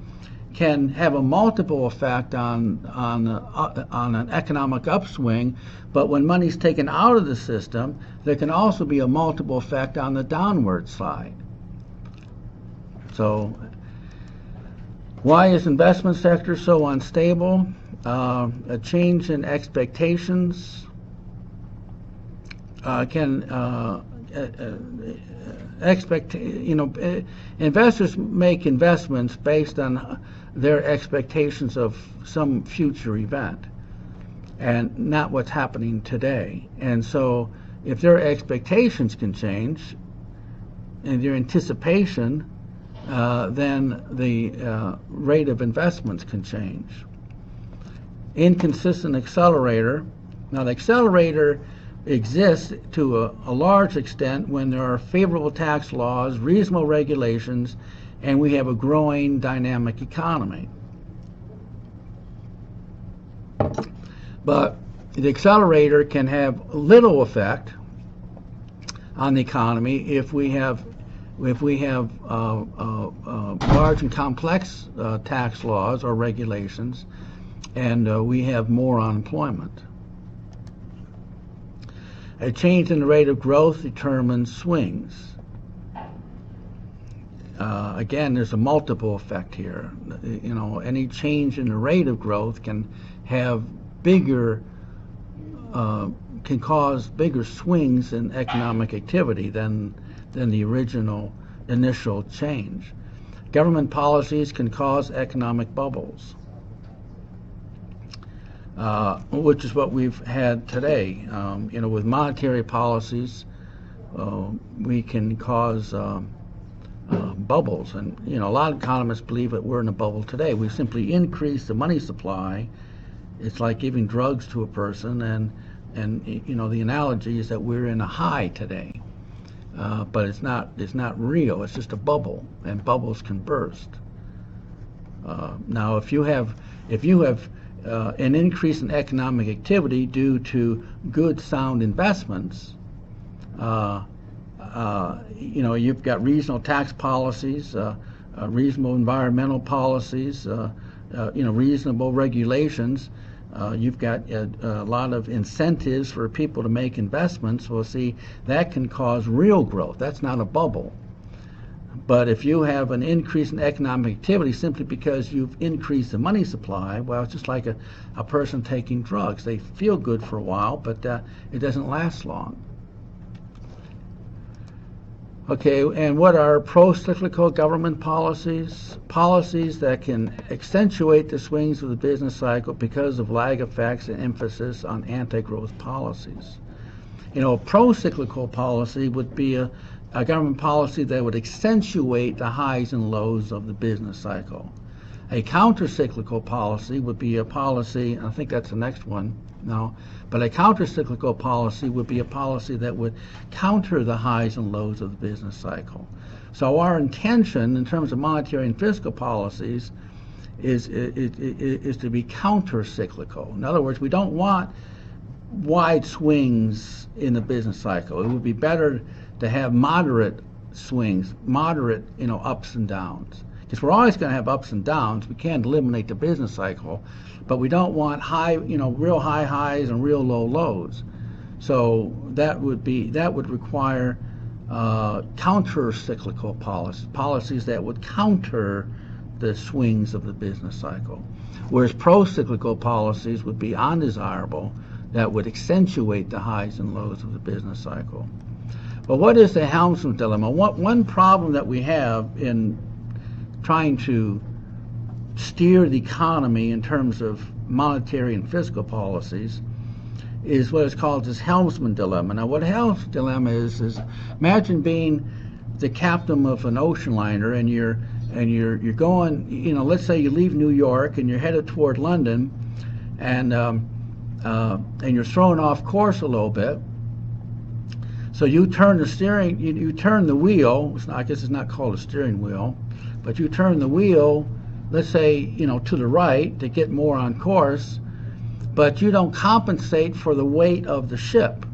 can have a multiple effect on an economic upswing, but when money's taken out of the system, there can also be a multiple effect on the downward side. So why is investment sector so unstable? A change in expectations investors make investments based on their expectations of some future event and not what's happening today. And so if their expectations can change and their anticipation, then the rate of investments can change. Inconsistent accelerator. Now the accelerator exists to a large extent when there are favorable tax laws, reasonable regulations, and we have a growing dynamic economy. But the accelerator can have little effect on the economy if we have large and complex tax laws or regulations, and we have more unemployment. A change in the rate of growth determines swings. Again, there's a multiple effect here. Any change in the rate of growth can have can cause bigger swings in economic activity than the initial change. Government policies can cause economic bubbles, which is what we've had today. With monetary policies, we can cause bubbles, and a lot of economists believe that we're in a bubble today. We simply increase the money supply. It's like giving drugs to a person, and the analogy is that we're in a high today, but it's not real. It's just a bubble, and bubbles can burst. Now, if you have an increase in economic activity due to good, sound investments, you've got reasonable tax policies, reasonable environmental policies, reasonable regulations. You've got a lot of incentives for people to make investments. Well, see, that can cause real growth. That's not a bubble. But if you have an increase in economic activity simply because you've increased the money supply, well, it's just like a person taking drugs. They feel good for a while, but it doesn't last long. Okay, and what are pro-cyclical government policies? Policies that can accentuate the swings of the business cycle because of lag effects and emphasis on anti-growth policies. A pro-cyclical policy would be a government policy that would accentuate the highs and lows of the business cycle. A counter-cyclical policy would be a policy, I think that's the next one, no, but a counter-cyclical policy would be a policy that would counter the highs and lows of the business cycle. So our intention in terms of monetary and fiscal policies is to be counter-cyclical. In other words, we don't want wide swings in the business cycle. It would be better to have moderate swings, moderate, ups and downs. Because we're always going to have ups and downs. We can't eliminate the business cycle, but we don't want real high highs and real low lows. So that would require counter-cyclical policies that would counter the swings of the business cycle. Whereas pro-cyclical policies would be undesirable, that would accentuate the highs and lows of the business cycle. But what is the Helmsman's dilemma? One problem that we have in trying to steer the economy in terms of monetary and fiscal policies is what is called this helmsman dilemma. Now, what a helmsman dilemma is imagine being the captain of an ocean liner, and you're going, let's say you leave New York and you're headed toward London, and you're thrown off course a little bit. So you turn the steering, you turn the wheel. I guess it's not called a steering wheel, but you turn the wheel, let's say, to the right to get more on course, but you don't compensate for the weight of the ship.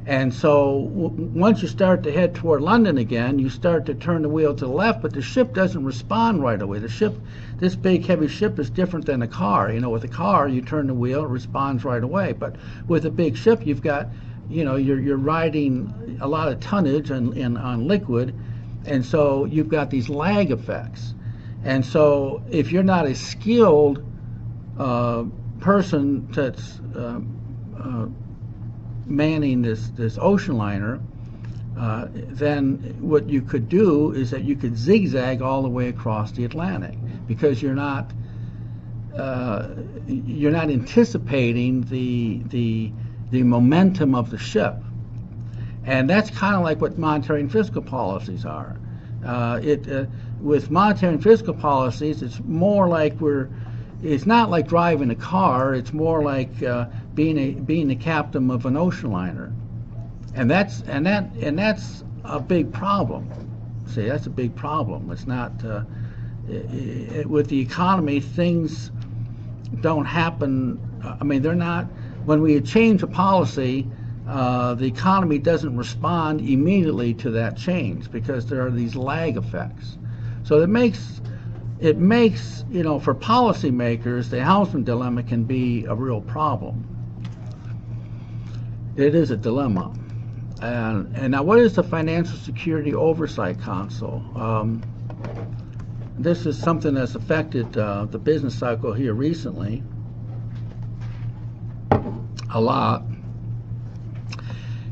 And so once you start to head toward London again, you start to turn the wheel to the left, but the ship doesn't respond right away. This big heavy ship is different than a car. With a car, you turn the wheel, it responds right away. But with a big ship, you've got, you're riding a lot of tonnage on liquid, and so you've got these lag effects. And so if you're not a skilled person that's manning this ocean liner, then what you could do is that you could zigzag all the way across the Atlantic, because you're not anticipating the momentum of the ship. And that's kind of like what monetary and fiscal policies are. With monetary and fiscal policies, it's more like it's not like driving a car. It's more like being the captain of an ocean liner, and that's a big problem. See, that's a big problem. It's not with the economy, things don't happen. I mean, they're not. When we change a policy, the economy doesn't respond immediately to that change, because there are these lag effects. So it makes for policymakers, the helmsman dilemma can be a real problem. It is a dilemma. And now, what is the Financial Security Oversight Council? This is something that's affected the business cycle here recently a lot.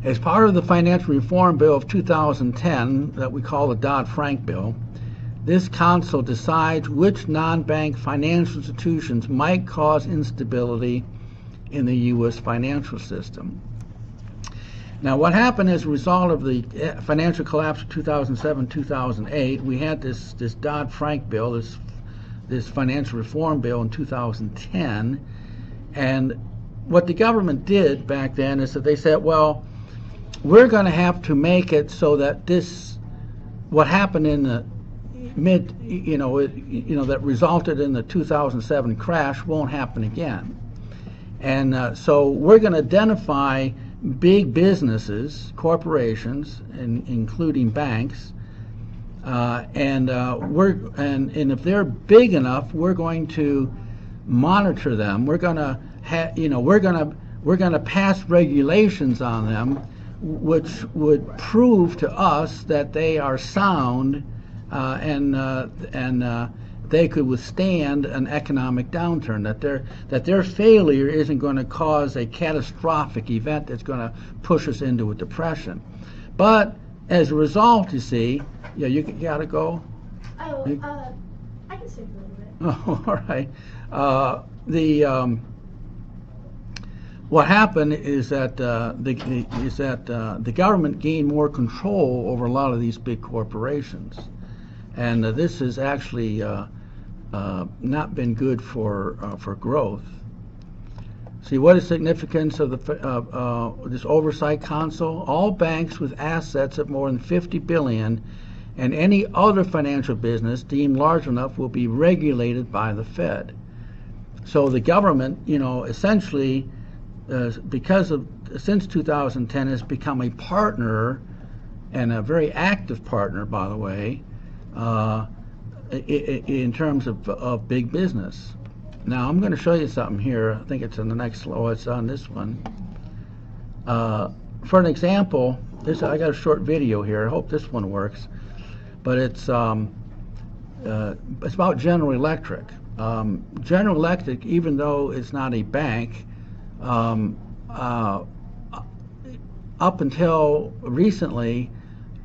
As part of the Financial Reform Bill of 2010 that we call the Dodd-Frank Bill, this council decides which non-bank financial institutions might cause instability in the U.S. financial system. Now, what happened as a result of the financial collapse of 2007-2008, we had this Dodd-Frank bill, this financial reform bill in 2010, and what the government did back then is that they said, well, we're going to have to make it so that what happened in the that resulted in the 2007 crash won't happen again. And so we're going to identify big businesses, corporations, including banks, and if they're big enough, we're going to monitor them. We're going to we're going to pass regulations on them, which would prove to us that they are sound and they could withstand an economic downturn, that their failure isn't going to cause a catastrophic event that's going to push us into a depression. But as a result, you see, you got to go. Oh, I can stay for a little bit. Oh, all right. What happened is that the government gained more control over a lot of these big corporations, and this has actually not been good for growth. See, what is the significance of this oversight council? All banks with assets of more than $50 billion and any other financial business deemed large enough will be regulated by the Fed. So the government, essentially, since 2010 has become a partner, and a very active partner, by the way, in terms of big business. Now I'm going to show you something here. I think it's in the next slide. It's on this one. For an example, I got a short video here. I hope this one works. But it's about General Electric. General Electric, even though it's not a bank, up until recently,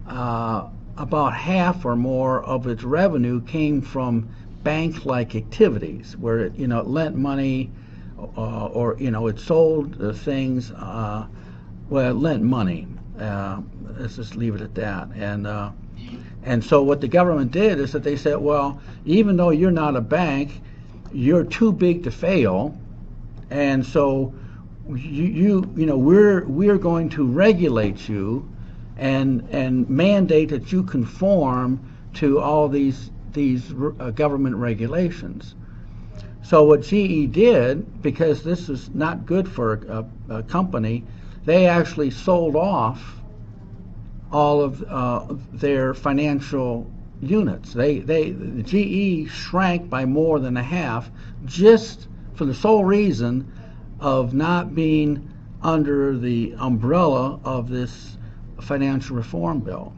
about half or more of its revenue came from bank-like activities, where it lent money or it sold things. Well, it lent money. Let's just leave it at that. And so what the government did is that they said, well, even though you're not a bank, you're too big to fail, and so we're going to regulate you and mandate that you conform to all these government regulations. So what GE did, because this is not good for a company, they actually sold off all of their financial units. The GE shrank by more than a half, just for the sole reason of not being under the umbrella of this financial reform bill.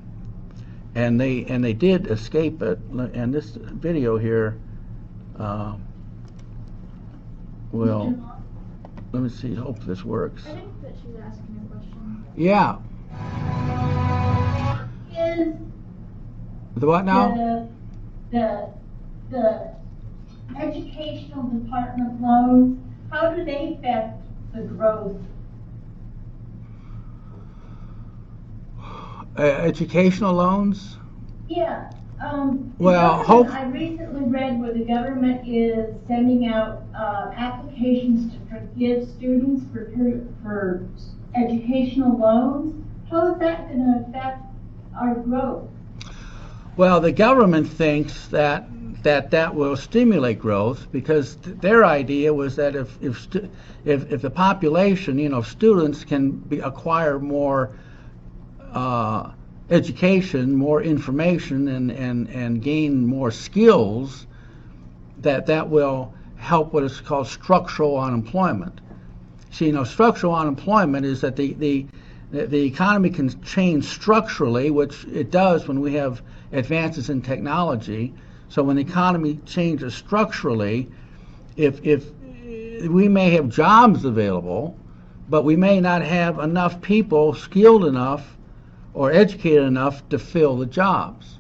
And they did escape it. And this video here, well, let me see. Hope this works. I think that she's asking a question. Yeah. Is The what now? the educational department loans, how do they affect the growth? Educational loans? Yeah. Well, I recently read where the government is sending out applications to forgive students for educational loans. How is that going to affect our growth? Well, the government thinks that will stimulate growth, because their idea was that if the population, of students can acquire more education, more information, and gain more skills, that will help what is called structural unemployment. See, structural unemployment is that the economy can change structurally, which it does when we have advances in technology. So when the economy changes structurally, if we may have jobs available, but we may not have enough people skilled enough or educated enough to fill the jobs.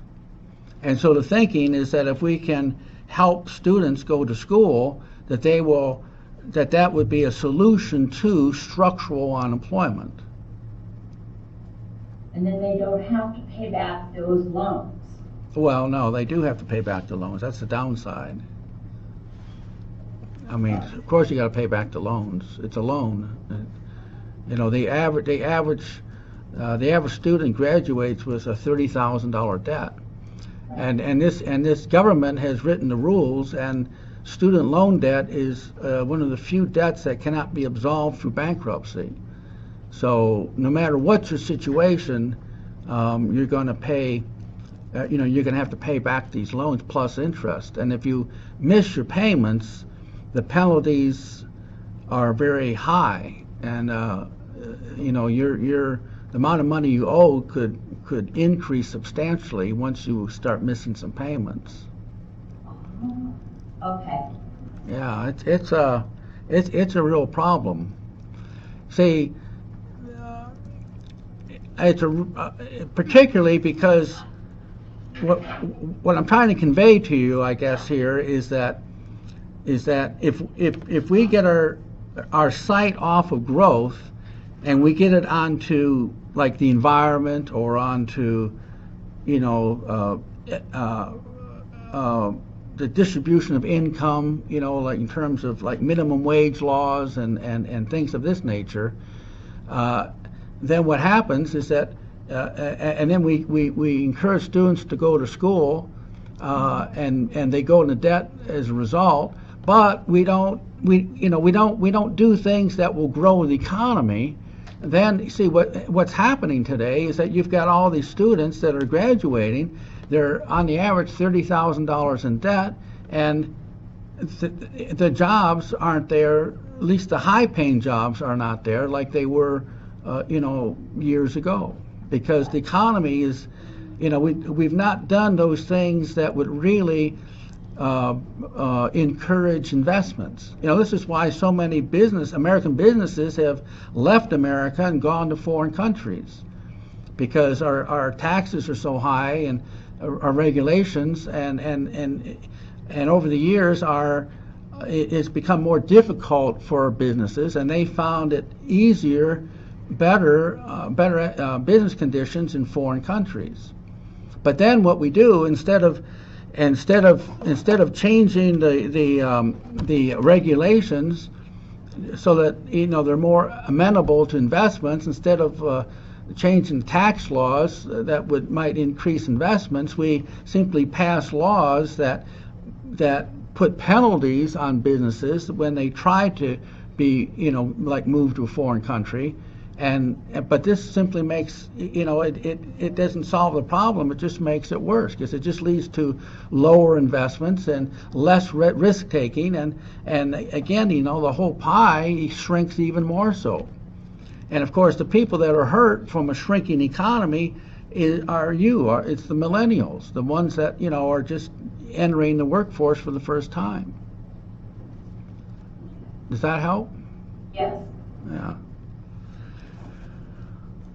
And so the thinking is that if we can help students go to school, that would be a solution to structural unemployment. And then they don't have to pay back those loans. Well, no, they do have to pay back the loans. That's the downside. I mean, of course you got to pay back the loans. It's a loan. The average student graduates with a $30,000 debt, and this government has written the rules, and student loan debt is one of the few debts that cannot be absolved through bankruptcy. So no matter what your situation, you're going to pay. You're going to have to pay back these loans plus interest, and if you miss your payments, the penalties are very high, and the amount of money you owe could increase substantially once you start missing some payments. Okay. Yeah, it's a real problem. See, particularly because what I'm trying to convey to you, I guess, here is that if we get our sight off of growth and we get it onto like the environment or onto the distribution of income, like in terms of like minimum wage laws and things of this nature, then what happens is that and then we encourage students to go to school, and they go into debt as a result. But we don't do things that will grow the economy. Then you see what's happening today is that you've got all these students that are graduating. They're on the average $30,000 in debt, and the jobs aren't there. At least the high-paying jobs are not there like they were, years ago. Because the economy is, we've not done those things that would really encourage investments. This is why so many American businesses have left America and gone to foreign countries, because our taxes are so high and our regulations, and over the years our it's become more difficult for businesses, and they found it easier, better business conditions in foreign countries. But then what we do, instead of changing the regulations so that they're more amenable to investments, instead of changing tax laws that might increase investments, we simply pass laws that put penalties on businesses when they try to be like move to a foreign country. But this simply makes, it doesn't solve the problem, it just makes it worse, because it just leads to lower investments and less risk taking, and again, the whole pie shrinks even more so. And of course, the people that are hurt from a shrinking economy it's the millennials, the ones that are just entering the workforce for the first time. Does that help? Yes. Yeah.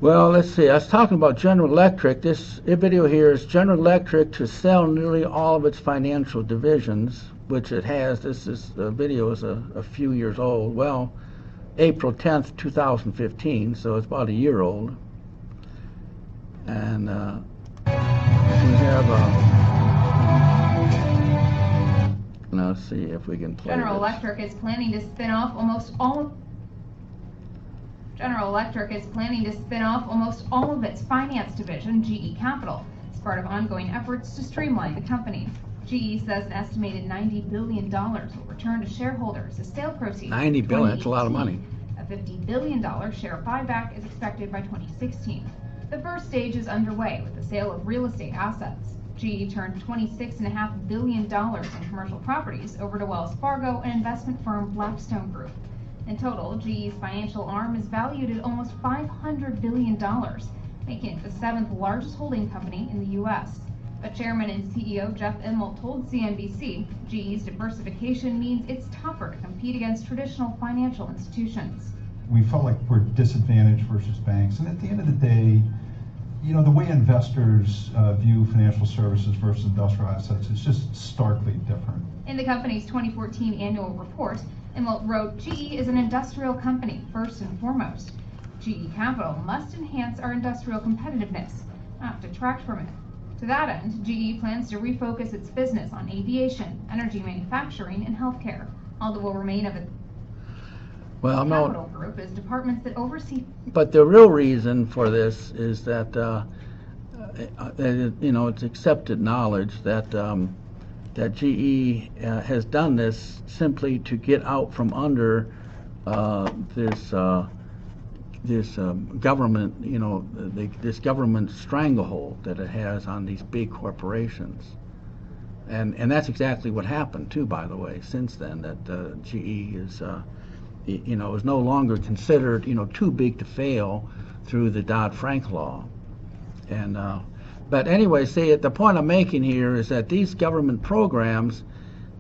Well, let's see. I was talking about General Electric. This video here is General Electric to sell nearly all of its financial divisions, which it has. The video is a few years old. Well, April 10th, 2015, so it's about a year old. And we have let's see if we can play General this. Electric is planning to spin off almost all of its finance division, GE Capital, as part of ongoing efforts to streamline the company. GE says an estimated $90 billion will return to shareholders as sale proceeds. $90 billion, that's a lot of money. A $50 billion share buyback is expected by 2016. The first stage is underway with the sale of real estate assets. GE turned $26.5 billion in commercial properties over to Wells Fargo and investment firm Blackstone Group. In total, GE's financial arm is valued at almost $500 billion, making it the 7th largest holding company in the U.S. But Chairman and CEO Jeff Immelt told CNBC GE's diversification means it's tougher to compete against traditional financial institutions. We felt like we're disadvantaged versus banks, and at the end of the day, the way investors view financial services versus industrial assets is just starkly different. In the company's 2014 annual report, Immelt wrote, GE is an industrial company first and foremost. GE Capital must enhance our industrial competitiveness, not detract from it. To that end, GE plans to refocus its business on aviation, energy manufacturing, and healthcare. All that will remain of its Capital Group is departments that oversee. But the real reason for this is that it's accepted knowledge that GE has done this simply to get out from under this government, this government stranglehold that it has on these big corporations, and that's exactly what happened too. By the way, since then, that GE is is no longer considered too big to fail through the Dodd-Frank law, and. But anyway, the point I'm making here is that these government programs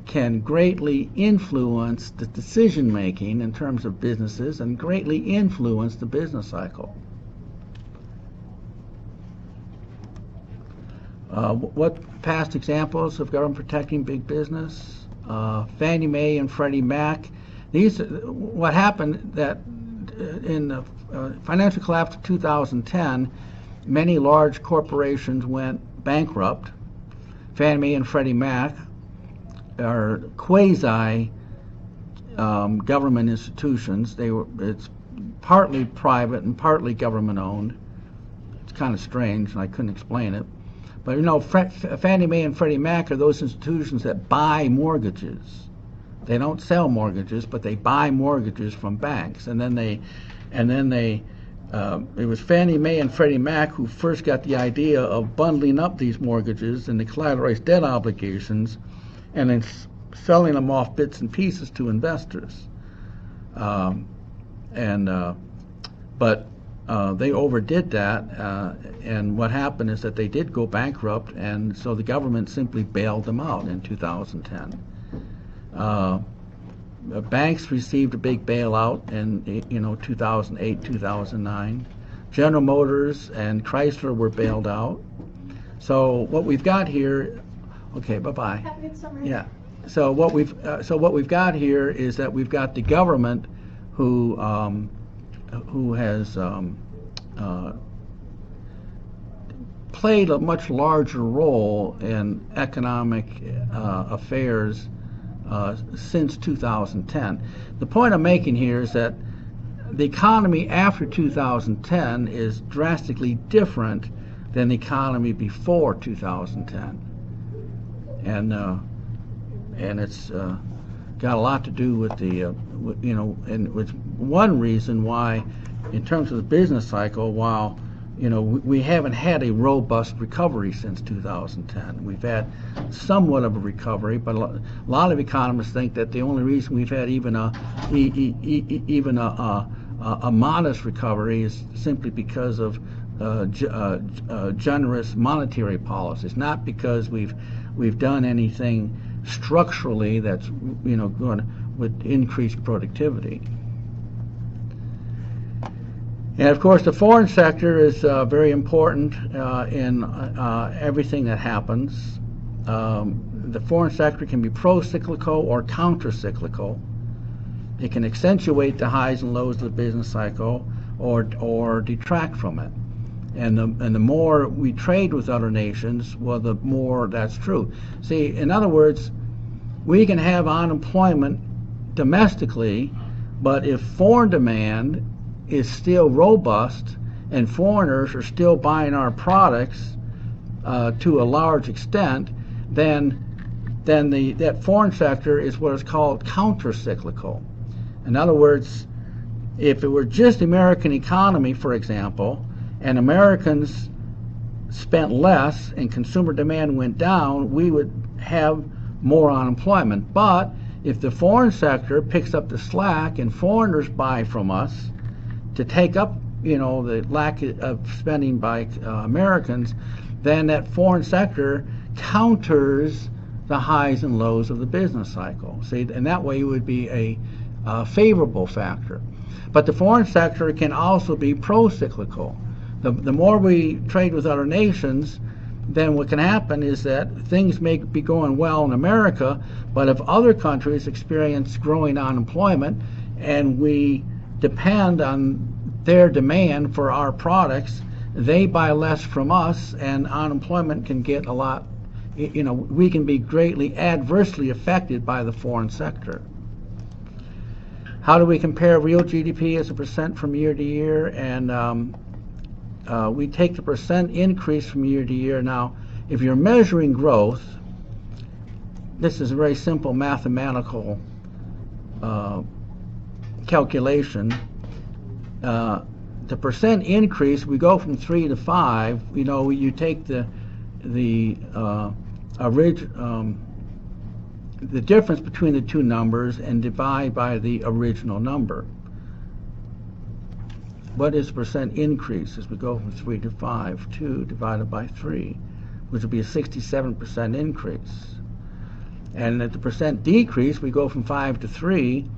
can greatly influence the decision making in terms of businesses and greatly influence the business cycle. What past examples of government protecting big business? Fannie Mae and Freddie Mac. What happened that in the financial collapse of 2010, many large corporations went bankrupt. Fannie Mae and Freddie Mac are quasi government institutions. It's partly private and partly government owned. It's kind of strange, and I couldn't explain it. But Fannie Mae and Freddie Mac are those institutions that buy mortgages. They don't sell mortgages, but they buy mortgages from banks, and then it was Fannie Mae and Freddie Mac who first got the idea of bundling up these mortgages and the collateralized debt obligations and then selling them off bits and pieces to investors. But they overdid that, and what happened is that they did go bankrupt, and so the government simply bailed them out in 2010. Banks received a big bailout in 2008, 2009. General Motors and Chrysler were bailed out. So what we've got here, okay, bye-bye. Have a good summer. Yeah. So what we've got here is that we've got the government who has played a much larger role in economic affairs since 2010. The point I'm making here is that the economy after 2010 is drastically different than the economy before 2010, and it's got a lot to do with the and it's one reason why, in terms of the business cycle, while we haven't had a robust recovery since 2010. We've had somewhat of a recovery, but a lot of economists think that the only reason we've had even a modest recovery is simply because of generous monetary policies, not because we've done anything structurally that's going with increased productivity. And of course, the foreign sector is very important in everything that happens. The foreign sector can be pro-cyclical or counter-cyclical. It can accentuate the highs and lows of the business cycle or detract from it. And the more we trade with other nations, well, the more that's true. See, in other words, we can have unemployment domestically, but if foreign demand is still robust and foreigners are still buying our products to a large extent, then that foreign sector is what is called counter-cyclical. In other words, if it were just the American economy, for example, and Americans spent less and consumer demand went down, we would have more unemployment. But if the foreign sector picks up the slack and foreigners buy from us to take up, the lack of spending by Americans, then that foreign sector counters the highs and lows of the business cycle. See, and that way it would be a favorable factor. But the foreign sector can also be pro-cyclical. The more we trade with other nations, then what can happen is that things may be going well in America, but if other countries experience growing unemployment and we depend on their demand for our products, they buy less from us, and unemployment can get a lot, we can be greatly adversely affected by the foreign sector. How do we compare real GDP as a percent from year to year? And we take the percent increase from year to year. Now, if you're measuring growth, this is a very simple mathematical calculation. The percent increase, we go from 3 to 5. You take the difference between the two numbers and divide by the original number. What is percent increase as we go from 3 to 5? 2 divided by 3, which would be a 67% increase. And at the percent decrease, we go from 5 to 3,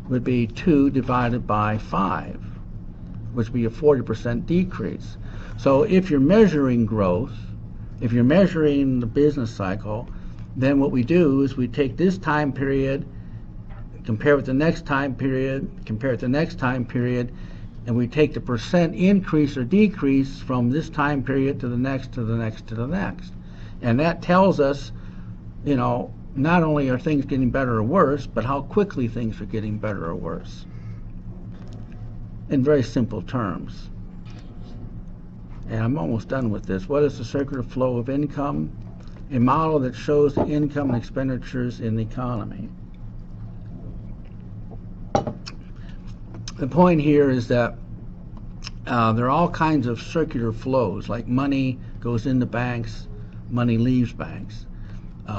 would be 2 divided by 5, which would be a 40% decrease. So if you're measuring growth, if you're measuring the business cycle, then what we do is we take this time period, compare with the next time period, compare with the next time period, and we take the percent increase or decrease from this time period to the next, to the next, to the next. And that tells us, not only are things getting better or worse, but how quickly things are getting better or worse. In very simple terms. And I'm almost done with this. What is the circular flow of income? A model that shows the income and expenditures in the economy. The point here is that there are all kinds of circular flows, like money goes into banks, money leaves banks.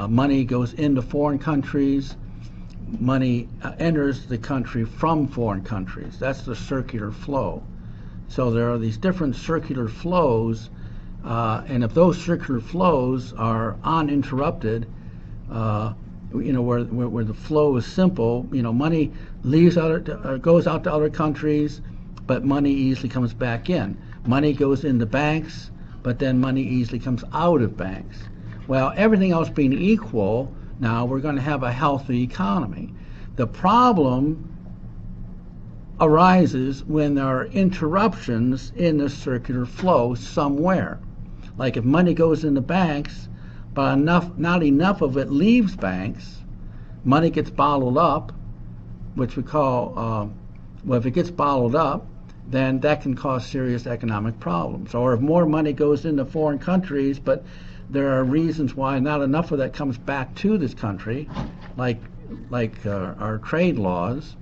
Money goes into foreign countries, money enters the country from foreign countries. That's the circular flow. So there are these different circular flows, and if those circular flows are uninterrupted, where the flow is simple, money leaves goes out to other countries, but money easily comes back in. Money goes into banks, but then money easily comes out of banks. Well, everything else being equal, now we're going to have a healthy economy. The problem arises when there are interruptions in the circular flow somewhere. Like if money goes into banks, but not enough of it leaves banks, money gets bottled up, which we call, if it gets bottled up, then that can cause serious economic problems. Or if more money goes into foreign countries, but there are reasons why not enough of that comes back to this country, like our trade laws,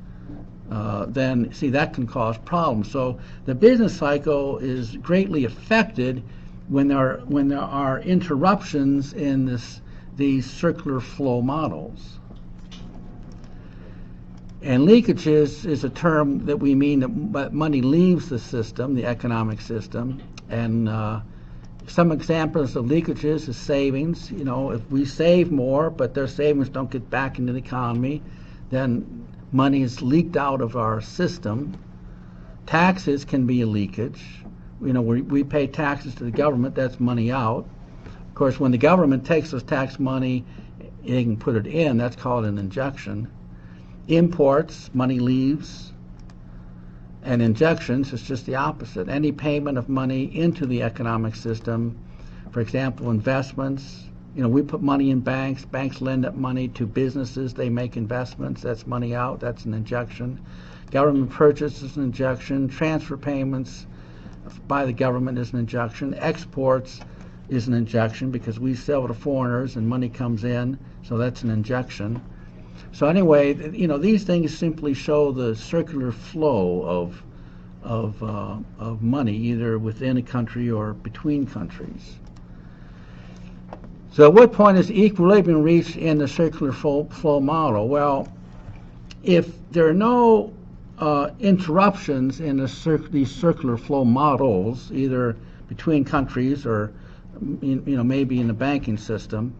then see that can cause problems. So the business cycle is greatly affected when there are interruptions in these circular flow models. And leakages is a term that we mean that money leaves the system, the economic system, and some examples of leakages is savings. If we save more, but their savings don't get back into the economy, then money is leaked out of our system. Taxes can be a leakage. We pay taxes to the government, that's money out. Of course, when the government takes this tax money, they can put it in, that's called an injection. Imports, money leaves. And injections is just the opposite. Any payment of money into the economic system, for example, investments. We put money in banks. Banks lend up money to businesses. They make investments. That's money out. That's an injection. Government purchase is an injection. Transfer payments by the government is an injection. Exports is an injection because we sell to foreigners and money comes in. So that's an injection. So anyway, these things simply show the circular flow of money, either within a country or between countries. So at what point is equilibrium reached in the circular flow model? Well, if there are no interruptions in these circular flow models, either between countries or maybe in the banking system,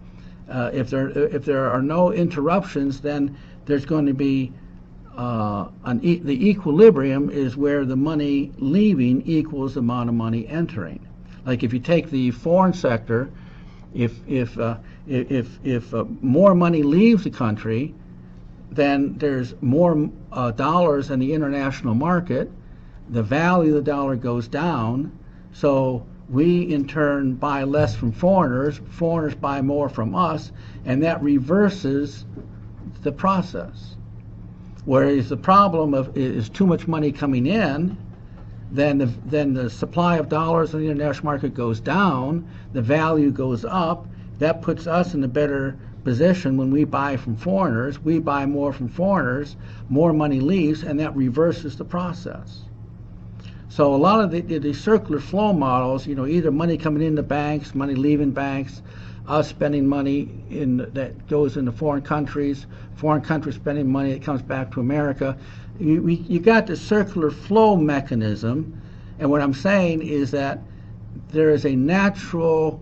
if there are no interruptions, then there's going to be the equilibrium is where the money leaving equals the amount of money entering. Like if you take the foreign sector, if more money leaves the country, then there's more dollars in the international market. The value of the dollar goes down, so we in turn buy less from foreigners. Foreigners buy more from us, and that reverses the process. Whereas the problem is too much money coming in, then the supply of dollars in the international market goes down, the value goes up. That puts us in a better position when we buy from foreigners. We buy more from foreigners, more money leaves, and that reverses the process. So a lot of the circular flow models, either money coming into banks, money leaving banks, us spending money that goes into foreign countries spending money that comes back to America. You got the circular flow mechanism, and what I'm saying is that there is a natural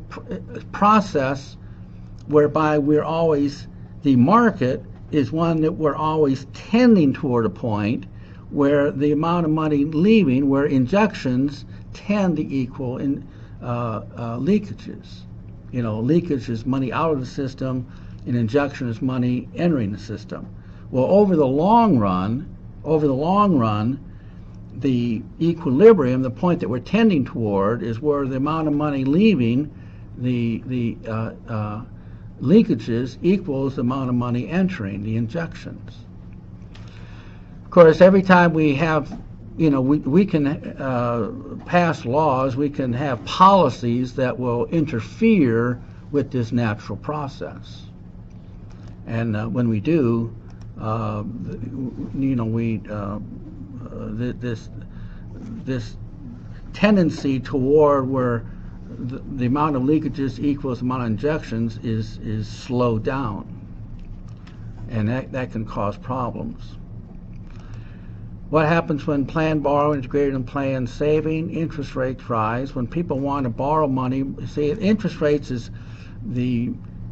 process whereby the market is one that we're always tending toward a point where the amount of money leaving, where injections tend to equal in leakages. Leakage is money out of the system, and injection is money entering the system. Well, over the long run, the equilibrium, the point that we're tending toward, is where the amount of money leaving the leakages equals the amount of money entering the injections. Of course, every time we have, we can pass laws, we can have policies that will interfere with this natural process. And when we do, this tendency toward where the amount of leakages equals the amount of injections is slowed down, and that can cause problems. What happens when planned borrowing is greater than planned saving? Interest rates rise. When people want to borrow money, see, interest rates is the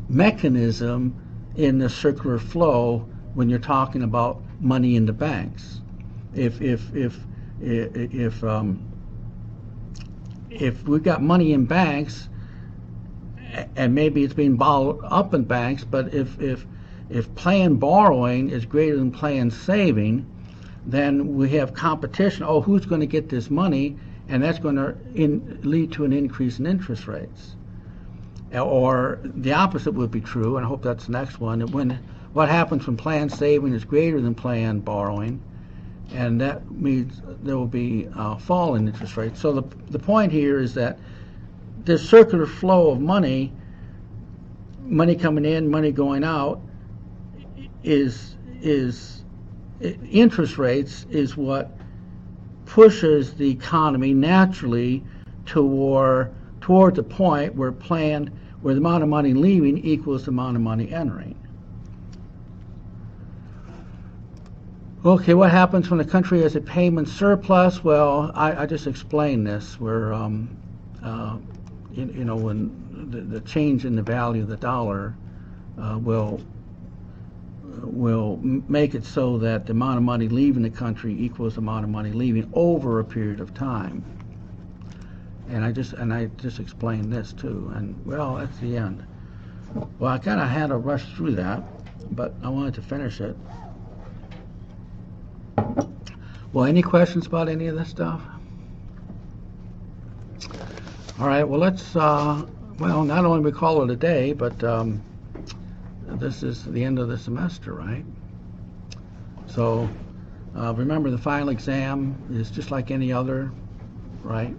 mechanism in the circular flow when you're talking about money in the banks. If we've got money in banks, and maybe it's being bottled up in banks, but if If planned borrowing is greater than planned saving, then we have competition. Oh, who's going to get this money? And that's going to lead to an increase in interest rates. Or the opposite would be true, and I hope that's the next one. What happens when planned saving is greater than planned borrowing? And that means there will be a fall in interest rates. So the point here is that this circular flow of money coming in, money going out, is interest rates is what pushes the economy naturally toward the point where the amount of money leaving equals the amount of money entering. Okay, what happens when a country has a payment surplus? Well, I just explained this, where when the change in the value of the dollar will make it so that the amount of money leaving the country equals the amount of money leaving over a period of time. And I just explained this too. And well, that's the end. Well, I kind of had to rush through that, but I wanted to finish it. Well, any questions about any of this stuff? All right. Well, let's. Well, not only we call it a day, but this is the end of the semester, right? So remember, the final exam is just like any other, right?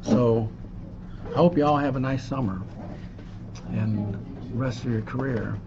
So I hope you all have a nice summer and rest of your career.